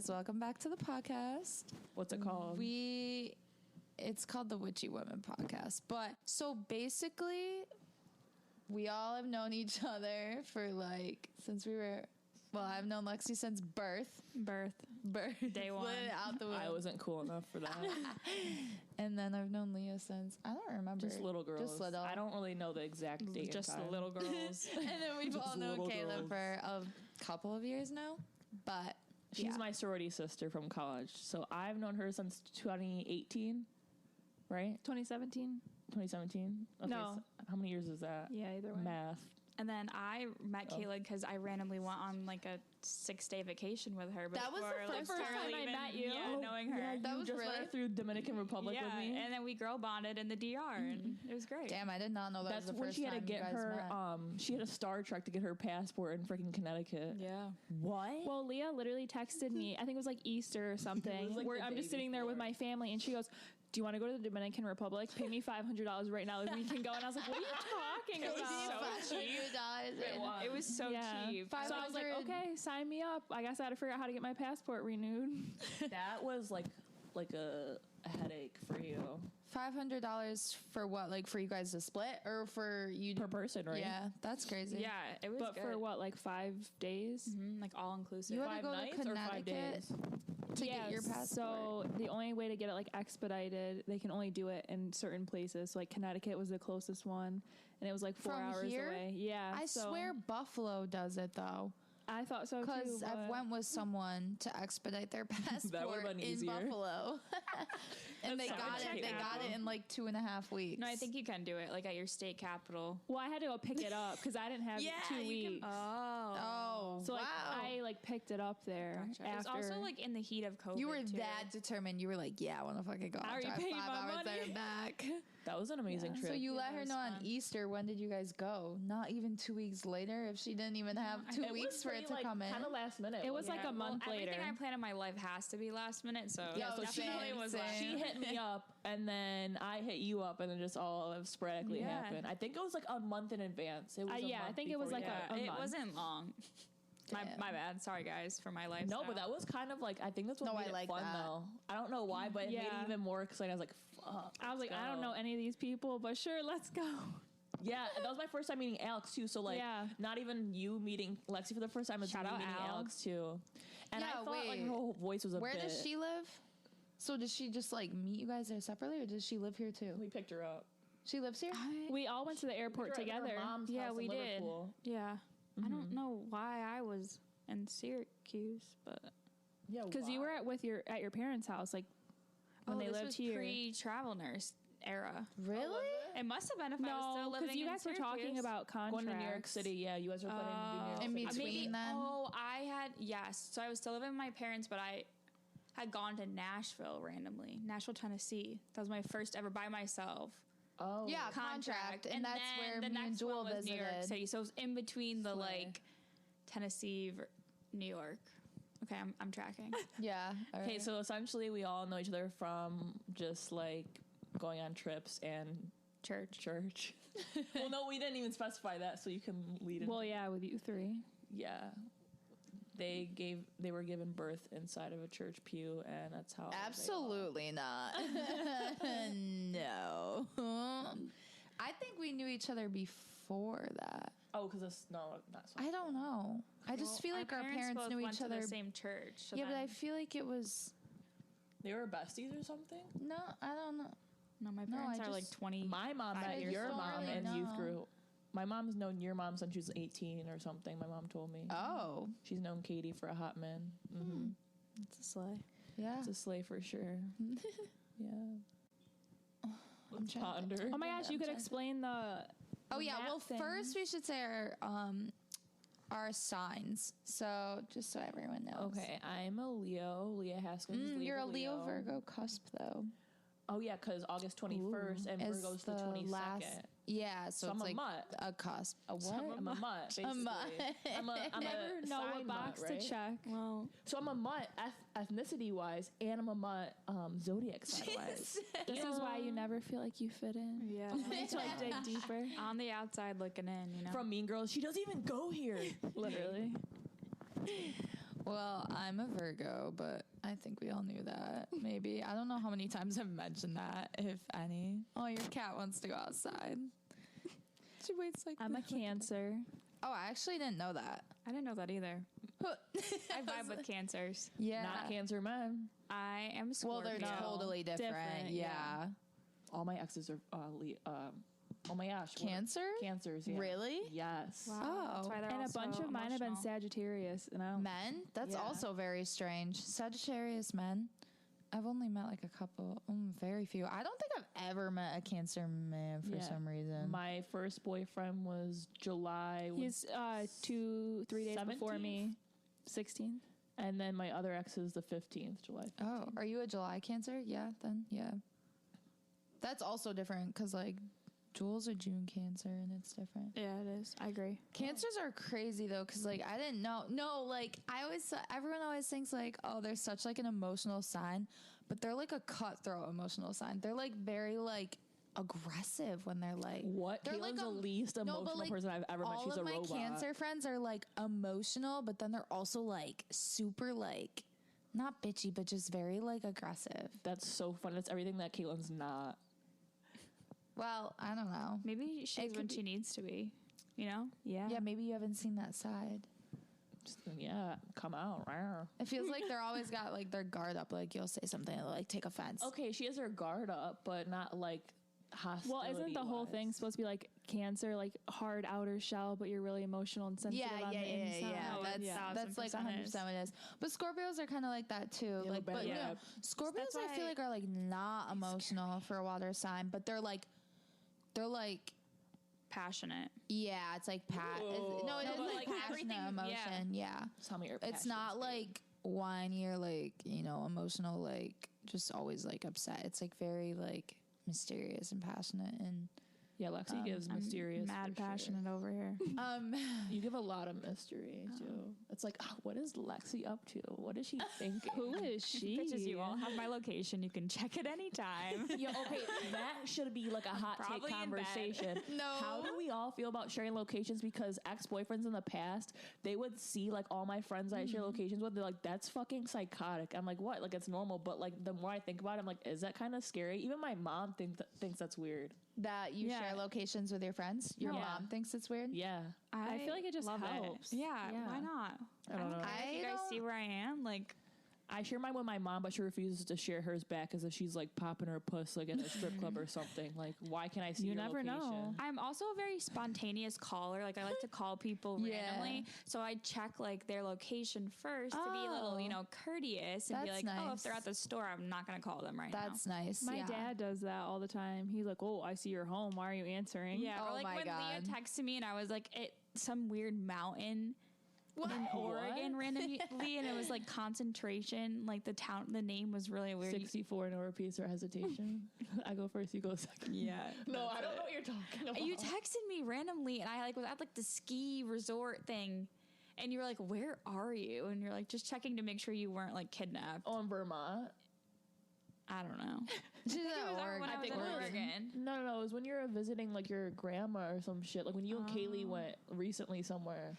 guys. Welcome back to the podcast. What's it called? It's called the WitchyWomen Podcast. But so basically, we all have known each other for since we were. Well, I've known Lexi since birth. Day one. Out the womb. I wasn't cool enough for that. And then I've known Leah since, I don't remember. Just little girls. Just little. I don't really know the exact date. Just and time. little girls. And then we've all known Kayla girls. for a couple of years now. But she's my sorority sister from college. So I've known her since 2018, right? 2017. 2017? Okay, No. So how many years is that? Yeah, either way. Math. And then I met Kayla because I randomly went on a 6-day vacation with her. That was the first time I met you. Yeah, knowing her. Yeah, That you was just really- went through Dominican Republic with me. And then we girl bonded in the DR, and it was great. damn, I did not know that That's was the when first she had to time get you guys her. met. She had a Star Trek to get her passport in freaking Connecticut. Yeah. What? Well, Leah literally texted me, I think it was Easter or something, It was where the I'm day just sitting there with before. my family, and she goes, do you want to go to the Dominican Republic? Pay me $500 right now, we can go. And I was like, what are you talking about? so cheap. It was so cheap. So I was like, okay, sign me up. I guess I had to figure out how to get my passport renewed. That was like a headache for you. $500 for what? For you guys to split, or for you Per person, right? Yeah, that's crazy. Yeah, it was But good. for what, 5 days? all inclusive. You had to 5 go to nights or 5 days? Connecticut to get your passport. So the only way to get it expedited, they can only do it in certain places. So Connecticut was the closest one, and it was 4 From hours here? away. Yeah, I swear Buffalo does it though, I thought so too. because but- I've went with someone to expedite their passport been in easier. Buffalo, and they That got sounds it. They got it in 2.5 weeks. No, I think you can do it at your state capital. Well, I had to go pick it up because I didn't have 2 weeks. Oh, So wow! I picked it up there. Gotcha. It was After. also in the heat of COVID. You were too. that determined. You were like, yeah, I want to fucking go. I I'll already drive paid 5 my hours money. there and back. That was an amazing trip. So you let that her was know on fun. Easter. When did you guys go? Not even 2 weeks later. If she didn't even have 2 weeks for it to come in. Kind of last minute. It was wasn't a month later. Everything I plan in my life has to be last minute, so Yeah, so definitely same, was same. last She hit me up, and then I hit you up, and then just all sporadically Yeah. happened. I think it was a month in advance. It was a yeah, I month think it was before a you- it month. wasn't long. My Damn. bad. Sorry guys for my life. No, but that was kind of I think that's what No, made I it like fun that. though. I don't know why, but it made Yeah. it even more exciting. I was like, fuck. I was like, let's I don't go. know any of these people, but sure, let's go. Yeah, that was my first time meeting Alex too. So Yeah. not even you meeting Lexi for the first time, it's Shout me out meeting Al. Alex too. And Yeah, I thought wait. her whole voice was a Where bit. does she live? So does she just meet you guys there separately, or does she live here too? We picked her up. She lives here. We all went to the airport We were at her together. mom's Yeah, house in we did. Liverpool. Yeah. I don't know why I was in Syracuse, but Yeah, Because you were at your parents' house, when they this lived was here. pre-travel nurse era. Really? It must have been if I was still No, living because you in guys were talking Syracuse. about contracts. going to New York City. Yeah, you guys were planning to do New York In City. between Maybe. then? Oh, I had yes. So I was still living with my parents, but I had gone to Nashville randomly, Nashville, Tennessee. That was my first ever by myself Oh, Yeah, contract, and that's then where the me and next Jewel one was New York visited. City. So it was in between the Slay. Tennessee, New York. Okay, I'm tracking. Yeah. all Okay, right. so essentially we all know each other from just going on trips and church. Well, no, we didn't even specify that, so you can lead it. Well, yeah, with you three. Yeah. They were given birth inside of a church pew, and that's how. Absolutely not. No. I think we knew each other before that. Oh, because it's not so. I don't know. I just feel like our parents both knew went each to other. the same church. So Yeah, but then- I feel like it was. They were besties or something. No, I don't know. no, my No, parents I are just- 20. My mom met just your don't mom really in know. youth group. My mom's known your mom since she was 18 or something. My mom told me. Oh, She's known Katie for a hot minute. Mm-hmm. It's a sleigh. yeah. It's a slay for sure. Yeah. Let's trying to ponder. Oh my gosh, you could I'm explain the. Oh yeah. map Well, thing. first we should say our signs. So just so everyone knows. Okay, I'm a Leo. Leah Haskins. is You're a Leo Virgo cusp though. Oh yeah, because August 21st and Is Virgo's the 22nd. last. Yeah, so I'm it's a like mutt. a cusp. A what? So I'm a mutt, basically. I'm a Never know sign what box mutt, right? to check. Well, So I'm a mutt ethnicity wise, and I'm a mutt zodiac sign wise. This is why you never feel like you fit in. yeah. You need to dig deeper. On the outside looking in, From Mean Girls, she doesn't even go here. Literally. Well, I'm a Virgo, but I think we all knew that. Maybe. I don't know how many times I've mentioned that, if any. Oh, your cat wants to go outside. She waits like I'm a Cancer. Oh, I actually didn't know that. I didn't know that either. I vibe with Cancers. Yeah. Not Cancer men. I am Well, Scorpio. they're totally different. Yeah. All my exes are oh my gosh. Cancer? Cancers, yeah. Really? Yes. Wow. Oh. That's why they're And a also bunch of mine have been emotional. Sagittarius. And I don't. Men? That's Yeah. also very strange. Sagittarius men. I've only met like a couple. Very few. I don't think I've ever met a Cancer man for some reason. My first boyfriend was July. He's 2-3 days before 17th? me. 16th. And then my other ex is the 15th, July 15th. Oh, are you a July Cancer? Yeah, then. Yeah. That's also different because like Jules a June Cancer and it's different. Yeah, it is. I agree. Cancers are crazy though, because like I didn't know. No, like everyone always thinks like, oh, they're such like an emotional sign, but they're like a cutthroat emotional sign. They're like very like aggressive when they're like What? They're Caitlin's like the least emotional like, person I've ever met. She's a robot. All of my Cancer friends are like emotional, but then they're also like super like not bitchy, but just very like aggressive. That's so fun. That's everything that Kaitlyn's not. Well, I don't know. Maybe she's when she needs to be. You know? Yeah. Yeah, maybe you haven't seen that side. Just, yeah, come out. Rawr. It feels like they're always got like their guard up. Like you'll say something and like take offense. Okay, she has her guard up, but not like hostility. Well, isn't the whole thing supposed to be like Cancer, like hard outer shell, but you're really emotional and sensitive on the inside? That's like 100% what it is. But Scorpios are kind of like that too. Yeah, like, but yeah. no, Scorpios That's I feel why- like are like not emotional for a water sign, but they're like, Passionate. yeah, it's like Whoa. no, it No, is but, like like, passionate everything- emotion. Yeah, Tell me your it's not like whiny or like emotional, like just always like upset. It's like very like mysterious and passionate and Yeah, Lexi gives mysterious. Mad for sure. passionate over here. You give a lot of mystery too. It's like, what is Lexi up to? What is she thinking? Who is she? Bitches, you all have my location. You can check it anytime. Yo, okay, that should be like a hot take Probably in bed. conversation. No. How do we all feel about sharing locations? Because ex-boyfriends in the past, they would see like all my friends I share locations with. They're like, that's fucking psychotic. I'm like, what? Like it's normal. But like the more I think about it, I'm like, is that kind of scary? Even my mom thinks that's weird. that you Yeah. share locations with your friends. Your Yeah. mom thinks it's weird. Yeah. I feel like it just love helps. Yeah, Yeah. why not? I don't know. care if you guys see where I am. Like, I share mine with my mom, but she refuses to share hers back as if she's like popping her puss like at a strip club or something. Like, why can I see You your never know. location? I'm also a very spontaneous caller. Like, I like to call people Yeah. randomly. So I check like their location first to be a little, courteous and be That's like, oh, if nice. they're at the store, I'm not going to call them right That's now. nice. My yeah. dad does that all the time. He's like, "Oh, I see you're home. Why are you answering?" Yeah, Oh or like my when God. Leah texted me and I was like, some weird mountain in Oregon randomly, and it was like concentration. Like the name was really weird. 64 no repeats or hesitation. I go first, you go second. Yeah. No, I don't know what you're talking about. You texted me randomly, and I like was at like the ski resort thing, and you were like, "Where are you?" And you're like, just checking to make sure you weren't like kidnapped. Oh, in Vermont. I don't know. She's It at was Oregon. when I was in Oregon. No, it was when you were visiting like your grandma or some shit. Like when you and Kaylee went recently somewhere.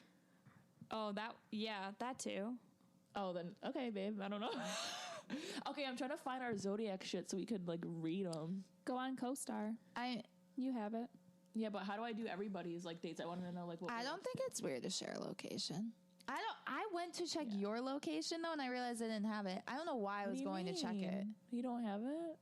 Oh, that too. Oh, then okay, babe. I don't know. Okay, I'm trying to find our zodiac shit so we could like read them. Go on CoStar. You have it. Yeah, but how do I do everybody's like dates? I want to know like what. I don't think it's weird to share a location. I went to check your location though, and I realized I didn't have it. I don't know why I was going to check it. You don't have it?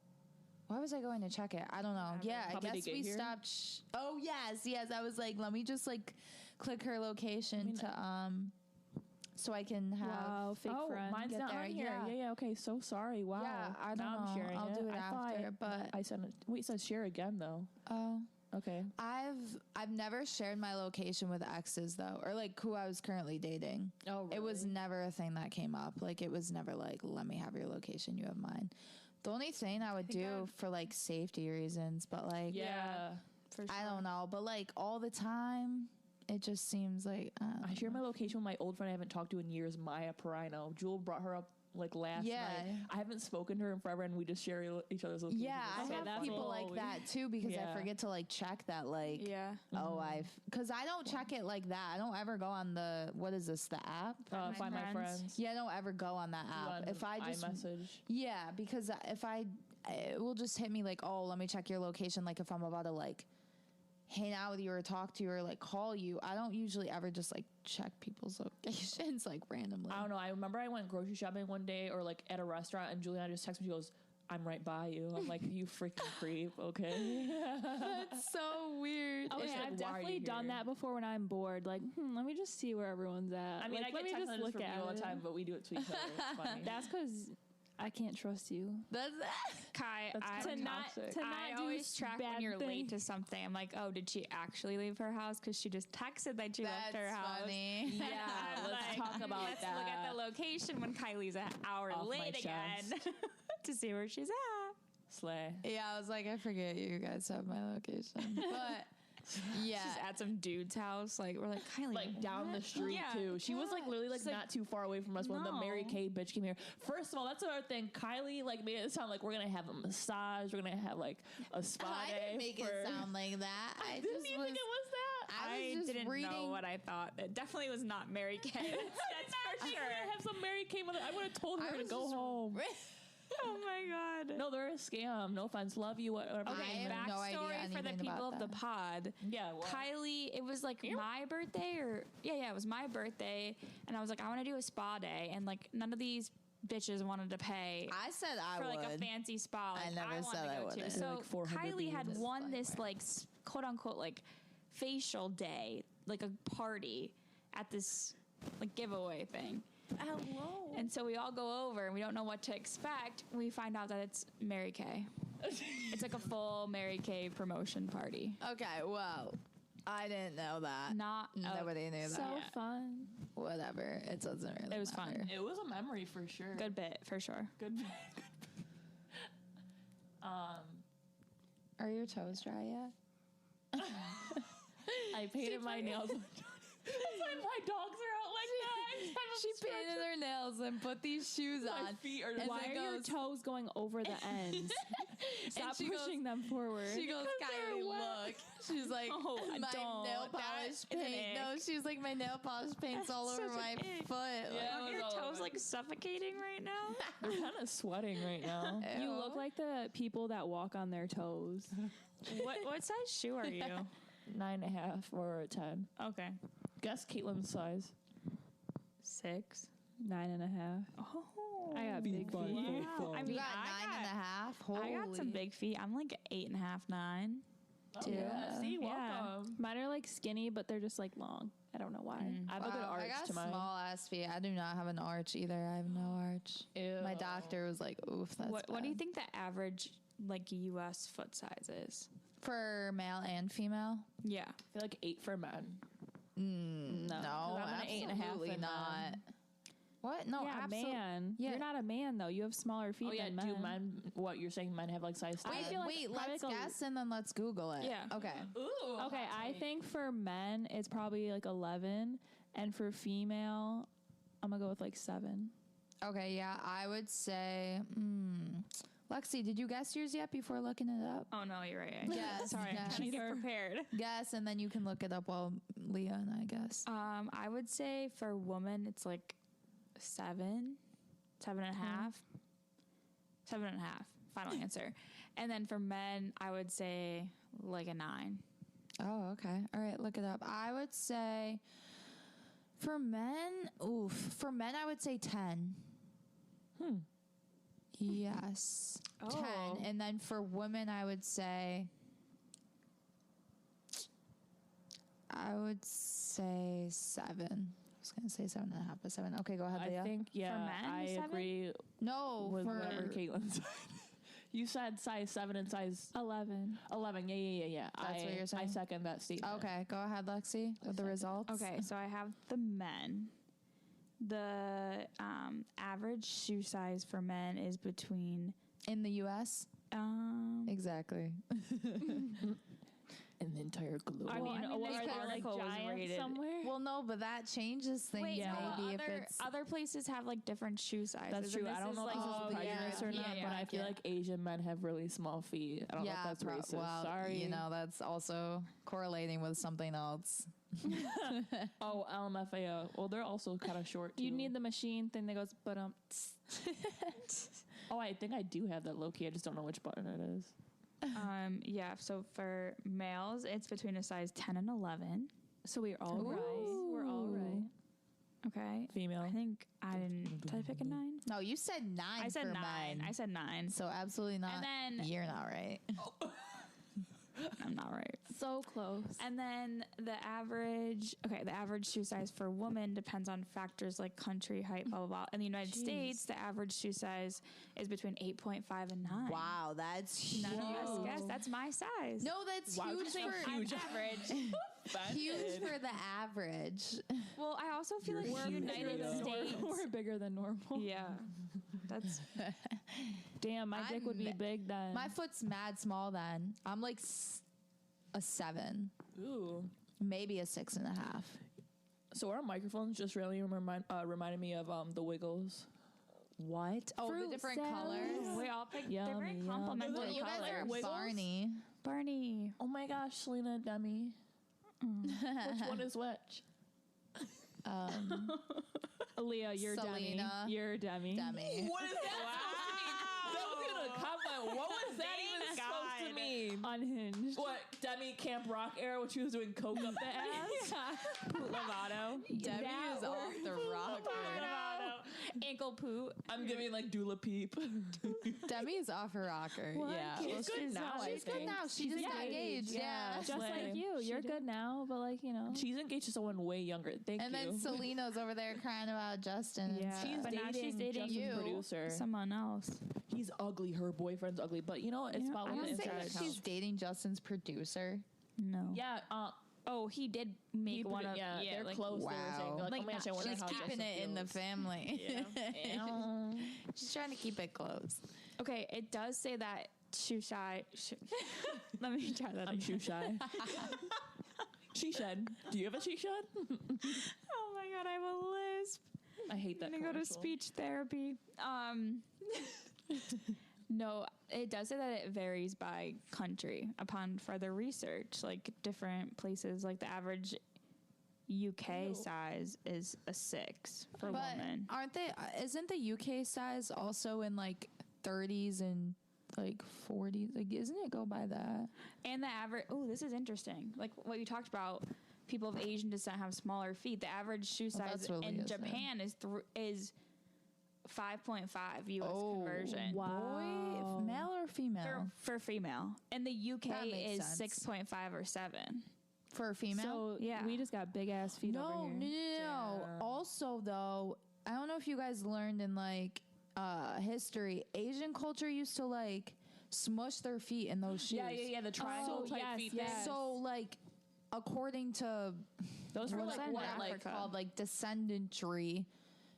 Why was I going to check it? I don't know. Yeah, I Probably to guess get we here? stopped. Oh yes. I was like, let me just like click her location so I can have. Wow, fake Oh, friend. mine's Get not there, on here. yeah. Yeah. Okay, so sorry. Wow. Yeah, I don't now know. I'm sharing I'll do it I thought after, but I sent it. Wait, it says share again though. oh. Okay. I've never shared my location with exes though, or like who I was currently dating. Oh, really? It was never a thing that came up. Like it was never like, let me have your location, you have mine. The only thing I would do for like safety reasons, but like Yeah. For sure. I don't know, but like all the time, it just seems like I share my location with my old friend I haven't talked to in years, Maya Perino. Jewel brought her up like last Yeah. night. I haven't spoken to her in forever, and we just share each other's locations. Yeah, I It's so have funny. people like that too because Yeah. I forget to like check that like because I don't check it like that. I don't ever go on the what is this, the app? Find my friends. Yeah, I don't ever go on that app. If I just iMessage. yeah, because if it will just hit me like, oh, let me check your location. Like if I'm about to like hang out with you or talk to you or like call you, I don't usually ever just like check people's locations like randomly. I don't know. I remember I went grocery shopping one day or like at a restaurant, and Juliana just texted me. She goes, "I'm right by you." I'm like, "You freaking creep." Okay. That's so weird. Okay, like, I've why are definitely you done here? that before when I'm bored. Like, let me just see where everyone's at. I mean, like, I get text messages from you all the time, but we do it to each other. It's funny. That's because I can't trust you. That's Kai, That's I, kinda toxic. I do always track when bad you're late thing. to something. I'm like, oh, did she actually leave her house? Because she just texted that she left her house. funny. Yeah, I'm let's like, talk about let's that. look at the location when Kylie's an hour Off my late again chest. to see where she's at. Slay. Yeah, I was like, I forget you guys have my location. But yeah. She's at some dude's house. Like, we're like, Kylie. Like down the what? street Yeah, too. She was like literally like She's like, not too far away from us when the Mary no. Kay bitch came here. First of all, that's another thing. Kylie like made it sound like we're gonna have a massage. We're gonna have like a spa I day. didn't make it sound like that. I Didn't just you was, think it was that? I was just didn't reading. know what I thought. It definitely was not Mary Kay. That's for I sure. would have some Mary Kay mother. I would have told her I to was go just home. Oh my god. No, they're a scam. No offense. Love you. Whatever. I Okay, have no idea backstory for the anything people about of the that. pod. Yeah. Well, Kylie, it was like my birthday, or yeah, it was my birthday, and I was like, I want to do a spa day, and like none of these bitches wanted to pay I said I for would. like a fancy spa. Like, I never wanted said to I go wouldn't. to. So Like 400 Kylie had beans. won Funny, this right? like quote unquote like facial day, like a party at this like giveaway thing. Hello. And so we all go over and we don't know what to expect. We find out that it's Mary Kay. It's like a full Mary Kay promotion party. Okay, well, I didn't know that. Not Nobody knew So that. fun. Whatever. It doesn't really It was matter. fun. it was a memory for sure. good bit for sure. Good. Are your toes dry yet? I painted my nails. That's why my dogs are out like that. I just have them She stretched painted her nails and put these shoes My on. feet are And Why then are your goes- toes going over the ends? Stop she pushing them forward. She goes, they're Kylie, wet." look. She's like, No, I my don't. nail That polish is an paint. ick. No, she's like, my nail polish paint's all That's over such my an ick. foot. Yeah. Are it your was all toes over. like suffocating right now? They're kind of sweating right now. Like, You ew. look like the people that walk on their toes. what size shoe are you? 9.5 or 10. Okay. Guess Kaitlyn's size. 6. 9.5. Oh. I got big Wow. feet. Wow. I You mean, got I 9.5? Holy. I got some big feet. I'm like 8.5, 9. Oh, Yeah. yeah. See, Yeah. welcome. Mine are like skinny, but they're just like long. I don't know why. I have a good Wow, I arch got to mine. small ass feet. I do not have an arch either. I have no arch. Ew. My doctor was like, oof, that's What do you bad. think the average like U.S. foot size is? For male and female? Yeah. I feel like 8 for men. No, I'm an 8.5 absolutely and, not. What? No, yeah, absolutely. man. Yeah. You're not a man though. You have smaller feet Oh yeah, than men. do men? What you're saying? Men have like size 10? I feel like Wait, probably let's like a- guess and then let's Google it. Yeah. Okay. Ooh. Okay, hot I take. think for men it's probably like 11, and for female, I'm gonna go with like 7. Okay, yeah, I would say. Lexi, did you guess yours yet before looking it up? Oh no, you're right. Yes, Sorry, I'm yes. trying to get prepared. Guess, and then you can look it up while Leah and I guess. I would say for women it's like 7, 7.5, 7.5. Final answer. And then for men, I would say like a 9. Oh, okay. All right, look it up. I would say for men, I would say 10. Yes. Oh. 10. And then for women, I would say 7. I was going to say 7.5, but 7. Okay, go ahead, I Leah. think men, I 7? agree No, with for whatever Kaitlyn said. You said size 7 and size 11. 11. Yeah. That's what you're I saying? second that statement. Okay, go ahead, Lexi, with the results. Okay, so I have the men. The average shoe size for men is between In the U.S.? Exactly. in the entire globe. I mean, this are there like article was giants rated. somewhere? Well, no, but that changes things. Wait, Maybe if other, it's other places have like different shoe sizes. That's true. and I don't this know is, if like, this is prejudice or not, but I feel like Asian men have really small feet. I don't know if that's racist. Well, Sorry. you know, that's also correlating with something else. Oh, LMFAO. Well, they're also kind of short, too. You need the machine thing that goes, but Oh, I think I do have that low-key. I just don't know which button it is. Yeah, so for males, it's between a size 10 and 11. so we're all right. We're all right. Okay. Female. I think I didn't. Did I pick a 9? No, you said 9 I said for 9. mine. I said 9. So absolutely not. And then- You're not right. I'm not right. So close. And then the average shoe size for women depends on factors like country, height, blah, blah, blah. In the United States, the average shoe size is between 8.5 and 9. Wow, that's huge. None of us guessed. That's my size. No, that's Why would huge you say for huge? Average. huge for the average. Well, I also feel like You're we're huge, United Rita. States. We're bigger than normal. Yeah. That's Damn, my dick would be I'm- big then. My foot's mad small then. I'm like a 7, Ooh. maybe a 6.5. So our microphones just really reminded me of the Wiggles. What? Oh, Fruit the different salad. colors. we all picked Yummy, different yum. complementary Well, you guys colors. are Wiggles? Barney. Barney. Oh my gosh, Selena, Demi. Which one is which? Aaliyah, you're Demi. Selena. You're Demi. Demi. What is that supposed to mean? That was gonna comment. What was that even supposed to mean? Unhinged. What, Demi Camp Rock era when she was doing coke up the ass? Poot Lovato. Demi is off the rocker. Ankle poot. I'm giving like Dula Peep. Demi is off her rocker. Yeah. She's Well, good now, I She's good think. now. She just engaged. Yeah. Just Slay. like you. You're good now, but like, you know. She's engaged to someone way younger. Thank And you. then Selena's over there crying about Justin. and Yeah. She's But now dating, she's dating Justin's you. producer. Someone else. He's ugly. Her boyfriend's ugly. But you know, it's You know, about I what the don't think inside She's counts. dating Justin's producer. No. Yeah. Oh, he did make one of. Yeah, they're like, close. wow. They were saying, they're like, Like, oh man, I wonder She's how keeping Justin it in the feels. family. Yeah. She's trying to keep it close. Okay, it does say that shoe shy. Let me try that. I'm again. shoe shy. She shed. Do you have a she shed? Oh my god, I have a lisp. I hate that. I'm gonna go to commercial. speech therapy. No, it does say that it varies by country. Upon further research, like different places, like the average UK size is a 6 for But women. aren't they? Isn't the UK size also in like 30s and like 40s? Like, isn't it go by that? And the average. Oh, this is interesting. Like what you talked about. People of Asian descent have smaller feet. The average shoe size that's what in Leah said. Japan is 5.5 US conversion. Boy, male or female? For female. And the UK That makes is sense. 6.5 or 7. For a female? So Yeah. we just got big ass feet no, over here. no. Also, though, I don't know if you guys learned in like history, Asian culture used to like smush their feet in those shoes. Yeah. The triangle type yes, feet. yes. thing. So, like, according to Those were what's like that what? in Like Africa called like descendantry.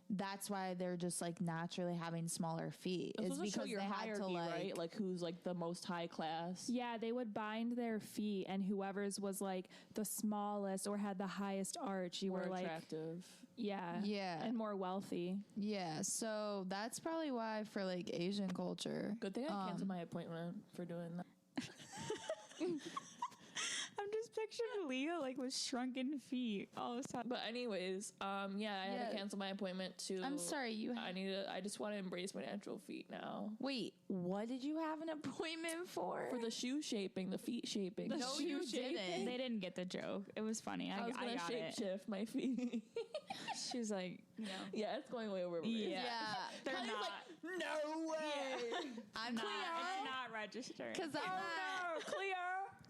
That's why they're just like naturally having smaller feet. It's Is supposed to show because your they had hierarchy, to like right? Like who's like the most high class. Yeah, they would bind their feet, and whoever's was like the smallest or had the highest arch, you More were like, attractive. Yeah. and more wealthy. Yeah, so that's probably why for like Asian culture. Good thing I canceled my appointment for doing that. I'm just picturing Leah like with shrunken feet all the time. But anyways, I had Yeah. to cancel my appointment to. I'm sorry, you I just want to embrace my natural feet now. wait, what did you have an appointment for? For the shoe shaping, the feet shaping. No, you didn't. They didn't get the joke. It was funny. I was I gonna got shape it. shift my feet. She was like, Yeah, it's going way over. Yeah. Yeah, they're not. No way. I'm Not, not. it's not registered. Because I'm Clear.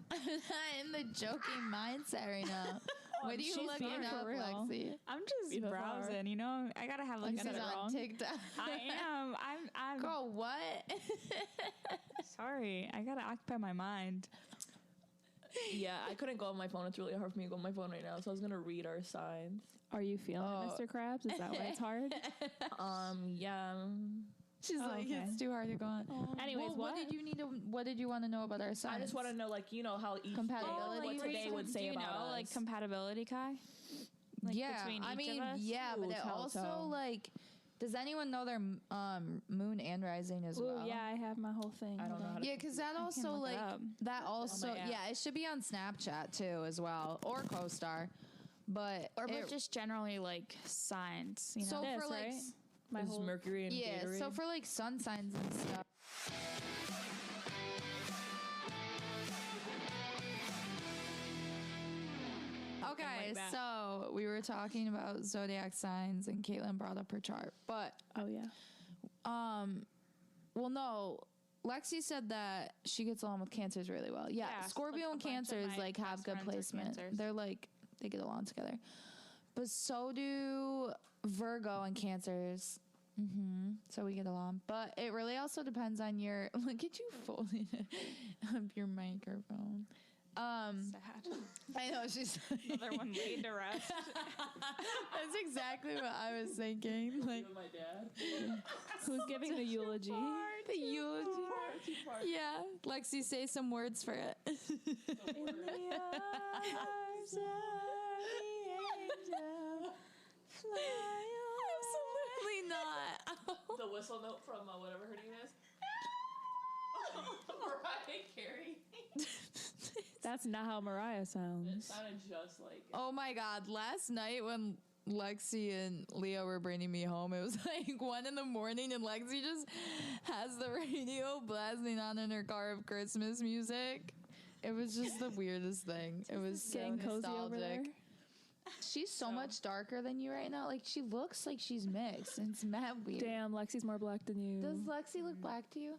not in the joking mindset right now. What are you she's looking being up, for real. Lexi? I'm just BFR. browsing, you know. I gotta have like She's some. on TikTok. I am. I'm. Girl, what? Sorry. I gotta occupy my mind. Yeah, I couldn't go on my phone. It's really hard for me to go on my phone right now. So I was gonna read our signs. Are you feeling Oh. it, Mr. Krabs? Is that why it's hard? Yeah. She's like, okay. it's too hard to go on. Anyways, Well, what did you want to know about our signs? I just want to know, like, you know, how each Compatibility. what today would say about us. like compatibility, Kai? Like, yeah, between I each mean, of us? yeah, but Ooh, it also tell. like, does anyone know their moon and rising as Ooh, well? yeah, I have my whole thing. I don't know how to. Yeah, because that also look it like up. that also app. yeah, it should be on Snapchat too as well or CoStar, but Or but just generally like signs, you know? so This, for like right? My Is whole Mercury and yeah, Gatorade. so for like sun signs and stuff. Okay, that. so we were talking about zodiac signs and Kaitlyn brought up her chart, but Oh yeah. well, no. Lexi said that she gets along with cancers really well. Yeah, Yeah, Scorpio like, and a bunch of cancers my like have best good friends are placement. Cancers. They're like they get along together. But so do Virgo and cancers. So we get along. But it really also depends on your look at you folding up your microphone. Sad. I know she's Another one laid to rest. That's exactly what I was thinking. Like my dad. Who's giving the eulogy? the eulogy. Yeah, Lexi, say some words for it. Absolutely not. The whistle note from whatever her name is. Mariah Carey. That's not how Mariah It sounds. sounded just like it. Oh my God! Last night when Lexi and Leo were bringing me home, it was like 1 a.m, and Lexi just has the radio blasting on in her car of Christmas music. It was just the weirdest thing. It was so Getting cozy over there. nostalgic. She's so much darker than you right now. Like she looks like she's mixed, and it's mad weird. Damn, Lexi's more black than you. Does Lexi look black to you?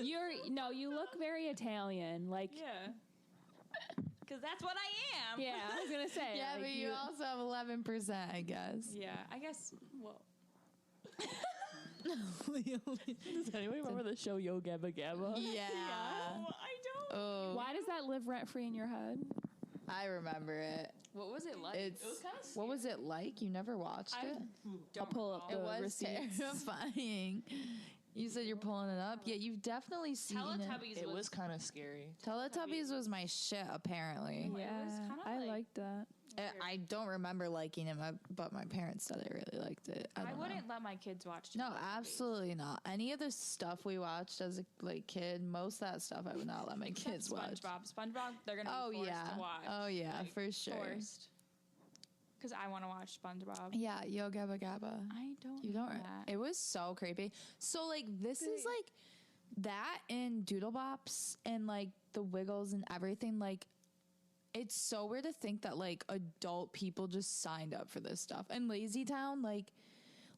You look very Italian. Like Yeah. Because that's what I am. yeah, I was gonna say. Yeah, like, but you also have 11%, I guess. Yeah, I guess, well. Does anyone remember the show Yo Gabba Gabba? Yeah. I don't. Oh, Why does that live rent free in your head? I remember it. What was it like? It's It was kinda what was it like? You never watched it? I'll pull up It the was receipts. terrifying. You said you're pulling it up. Yeah, you've definitely seen it. Teletubbies It was kind of scary. Teletubbies was my shit, apparently. It Yeah, was kinda I like- liked that. I don't remember liking it, but my parents said I really liked it. I I don't know. wouldn't let my kids watch No, Teletubbies. absolutely not. Any of the stuff we watched as a kid, most of that stuff I would not let my kids watch. SpongeBob, they're going to Oh be forced yeah. to watch. Oh yeah, Like, for sure. Forced. Because I want to watch SpongeBob. Yeah, Yo Gabba Gabba. I don't You know don't. that. It was so creepy. So like this is like that and Doodle Bops and like the Wiggles and everything. Like it's so weird to think that like adult people just signed up for this stuff. And Lazy Town, like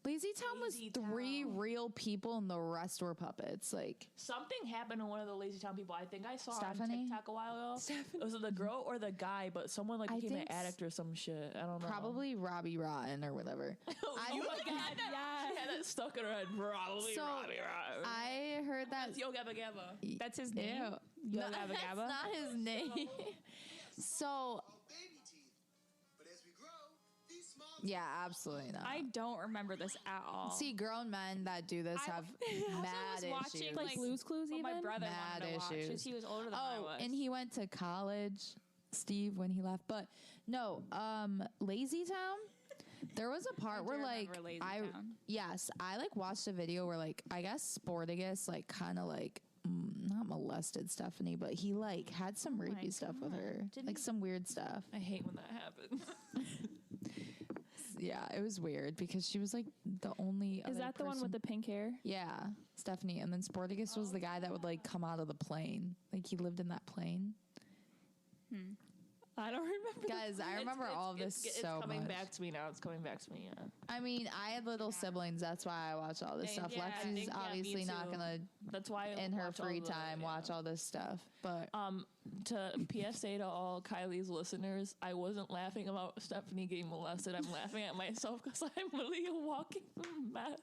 Lazy Town was Lazy 3 Town. real people and the rest were puppets. Like Something happened to one of the Lazy Town people. I think I saw Stephanie? on TikTok a while ago. It was the girl or the guy, but someone like I became an think addict or some shit. I don't know. probably Robbie Rotten or whatever. Oh my god! Yeah, she had that stuck in her head. Probably So, Robbie Rotten. I heard that. Yo Gabba Gabba. That's his name? Ew. Yo No, Gabba that's Gabba? not his name. So All baby teeth. But as we grow, these small yeah, absolutely not. I don't remember this at all. See, grown men that do this I have also mad was issues. watching, Like Blue's Clues, what even. my brother Mad wanted to watch. 'Cause issues. he was older than I Oh, was. and he went to college, Steve, when he left. But no, Lazy Town. There was a part I do where like remember Lazy Town. yes, I like watched a video where like I guess Sportigus like kind of like not molested Stephanie, but he like had some rapey stuff with her, like some weird stuff. I hate when that happens. Yeah, it was weird because she was like the only. Is other that the one with person- the pink hair? Yeah, Stephanie, and then Sportigus was the guy that would like come out of the plane, like he lived in that plane. I don't remember. Guys, I remember all of this it's so coming much. back to me now. It's coming back to me. Yeah. I mean, I had little siblings. That's why I watch all this stuff. Yeah, I Lexi's think, yeah, me obviously not too. gonna, That's why I in her watch all free the- time, yeah. watch all this stuff. But To PSA to all Kylie's listeners, I wasn't laughing about Stephanie getting molested. I'm laughing at myself because I'm literally a walking mess.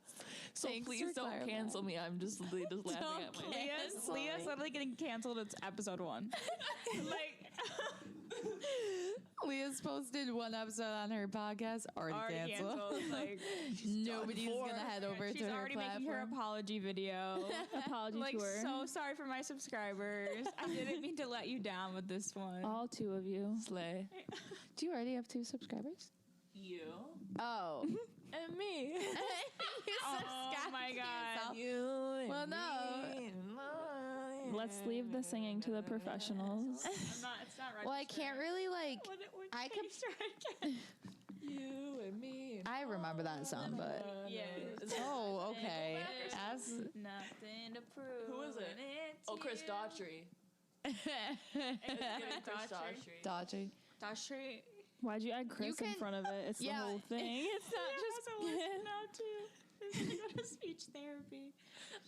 So Thanks please for don't clarifying. cancel me. I'm just laughing at myself. Leah's literally getting canceled. It's episode 1. Like, Leah's posted one episode on her podcast, already canceled. Like, nobody's gonna head over she's to her already making her platform. apology video. Apology Like, tour. so sorry for my subscribers. I didn't mean to let you down with this one. All 2 of you. Slay. Do you already have 2 subscribers? You. Oh. And me. Oh my god. You. Well, no. Let's leave the singing to the professionals. It's not right. Well, I can't really like. I could. You and me. I remember that song, but. Yes. Oh, okay. As Nothing to prove. Who is it? Oh, Chris Daughtry. Chris Daughtry. Dodgy. Daughtry. Why'd you add Chris in can- front of it? It's the Yeah. whole thing. It's not just. now too. I go to speech therapy.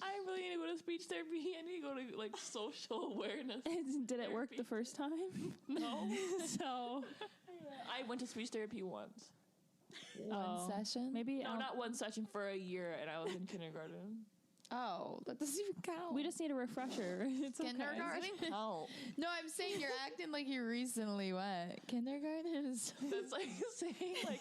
I really need to go to speech therapy. I need to go to like social awareness. Did it work the first time? No. So I went to speech therapy once. One session? Maybe Um, no, not one session for a year, and I was in kindergarten. Oh, that doesn't even count. We just need a refresher. It's Kindergarten? Okay. Oh, No, I'm saying you're acting like you recently went. Kindergarten is. that's like saying like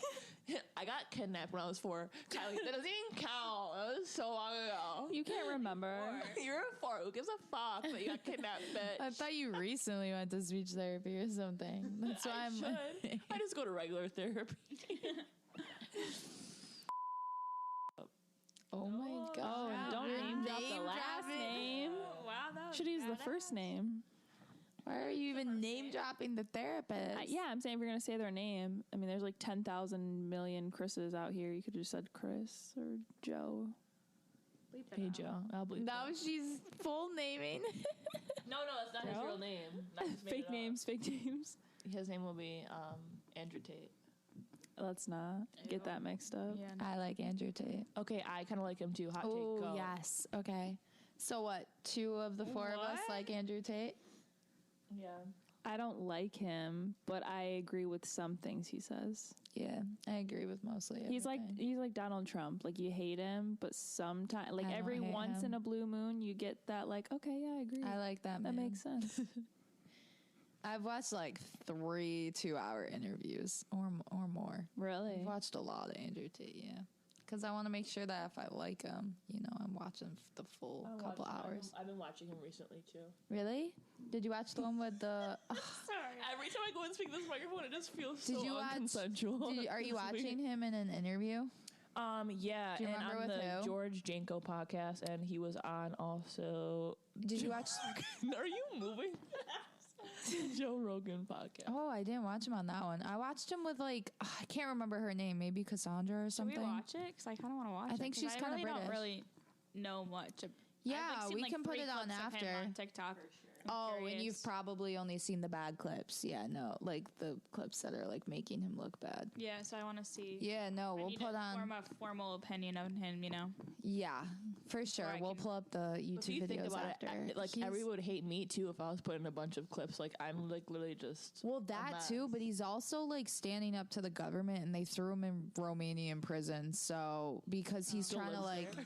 I got kidnapped when I was 4. Kylie, that doesn't even count. That was so long ago. You can't remember. You're a 4. Who gives a fuck that you got kidnapped, bitch? I thought you recently went to speech therapy or something. That's why I I'm. should. I just go to regular therapy. Oh my god! Oh, don't name drop the last name. Wow, that was Should use the first name. Why are you even name dropping the therapist? Yeah, I'm saying if you're gonna say their name, I mean, there's like 10,000 million Chris's out here. You could have just said Chris or Joe. Hey Joe, I'll believe. Now she's full naming. No, that's not his real name. Not just fake names. His name will be Andrew Tate. Let's not get that mixed up. Yeah. I like Andrew Tate. Okay, I kind of like him too. Hot take. Oh Go. yes. Okay. So what? 2 of the 4 of us like Andrew Tate. Yeah. I don't like him, but I agree with some things he says. Yeah, I agree with mostly. He's everything. like Donald Trump. Like you hate him, but sometimes, like I don't every hate once him. in a blue moon, you get that. Like, okay, yeah, I agree. I like that. that man. makes sense. I've watched like 3 2-hour interviews or more. Really? I've watched a lot of Andrew Tate. Yeah, because I want to make sure that if I like him, I'm watching the full couple hours. I've been watching him recently too. Really? Did you watch the one with the? Sorry. Every time I go and speak this microphone, it just feels Did so you watch- unconsensual. Are you watching him in an interview? Yeah, Do you and remember on with the who? George Janko podcast, and he was on also. Did you watch? Are you moving? Joe Rogan podcast. Oh, I didn't watch him on that one. I watched him with I can't remember her name. Maybe Cassandra or Should something. we watch it? Because I kind of want to watch it. I think 'cause she's kinda really don't British. really know much. Yeah, I've, seen, we can put 3 it on clips of him after. on TikTok. Oh, and Curious. you've probably only seen the bad clips. Yeah, no, like the clips that are like making him look bad. Yeah, so I want to see. Yeah, no, I we'll need put to on. form a formal opinion of him. Yeah, for sure. I We'll can- pull up the If YouTube you think videos about after. it, like He's- everyone would hate me too if I was putting a bunch of clips. Like I'm like literally just. Well, that too, but he's also like standing up to the government, and they threw him in Romanian prison. So because he's Still trying to lives like, there.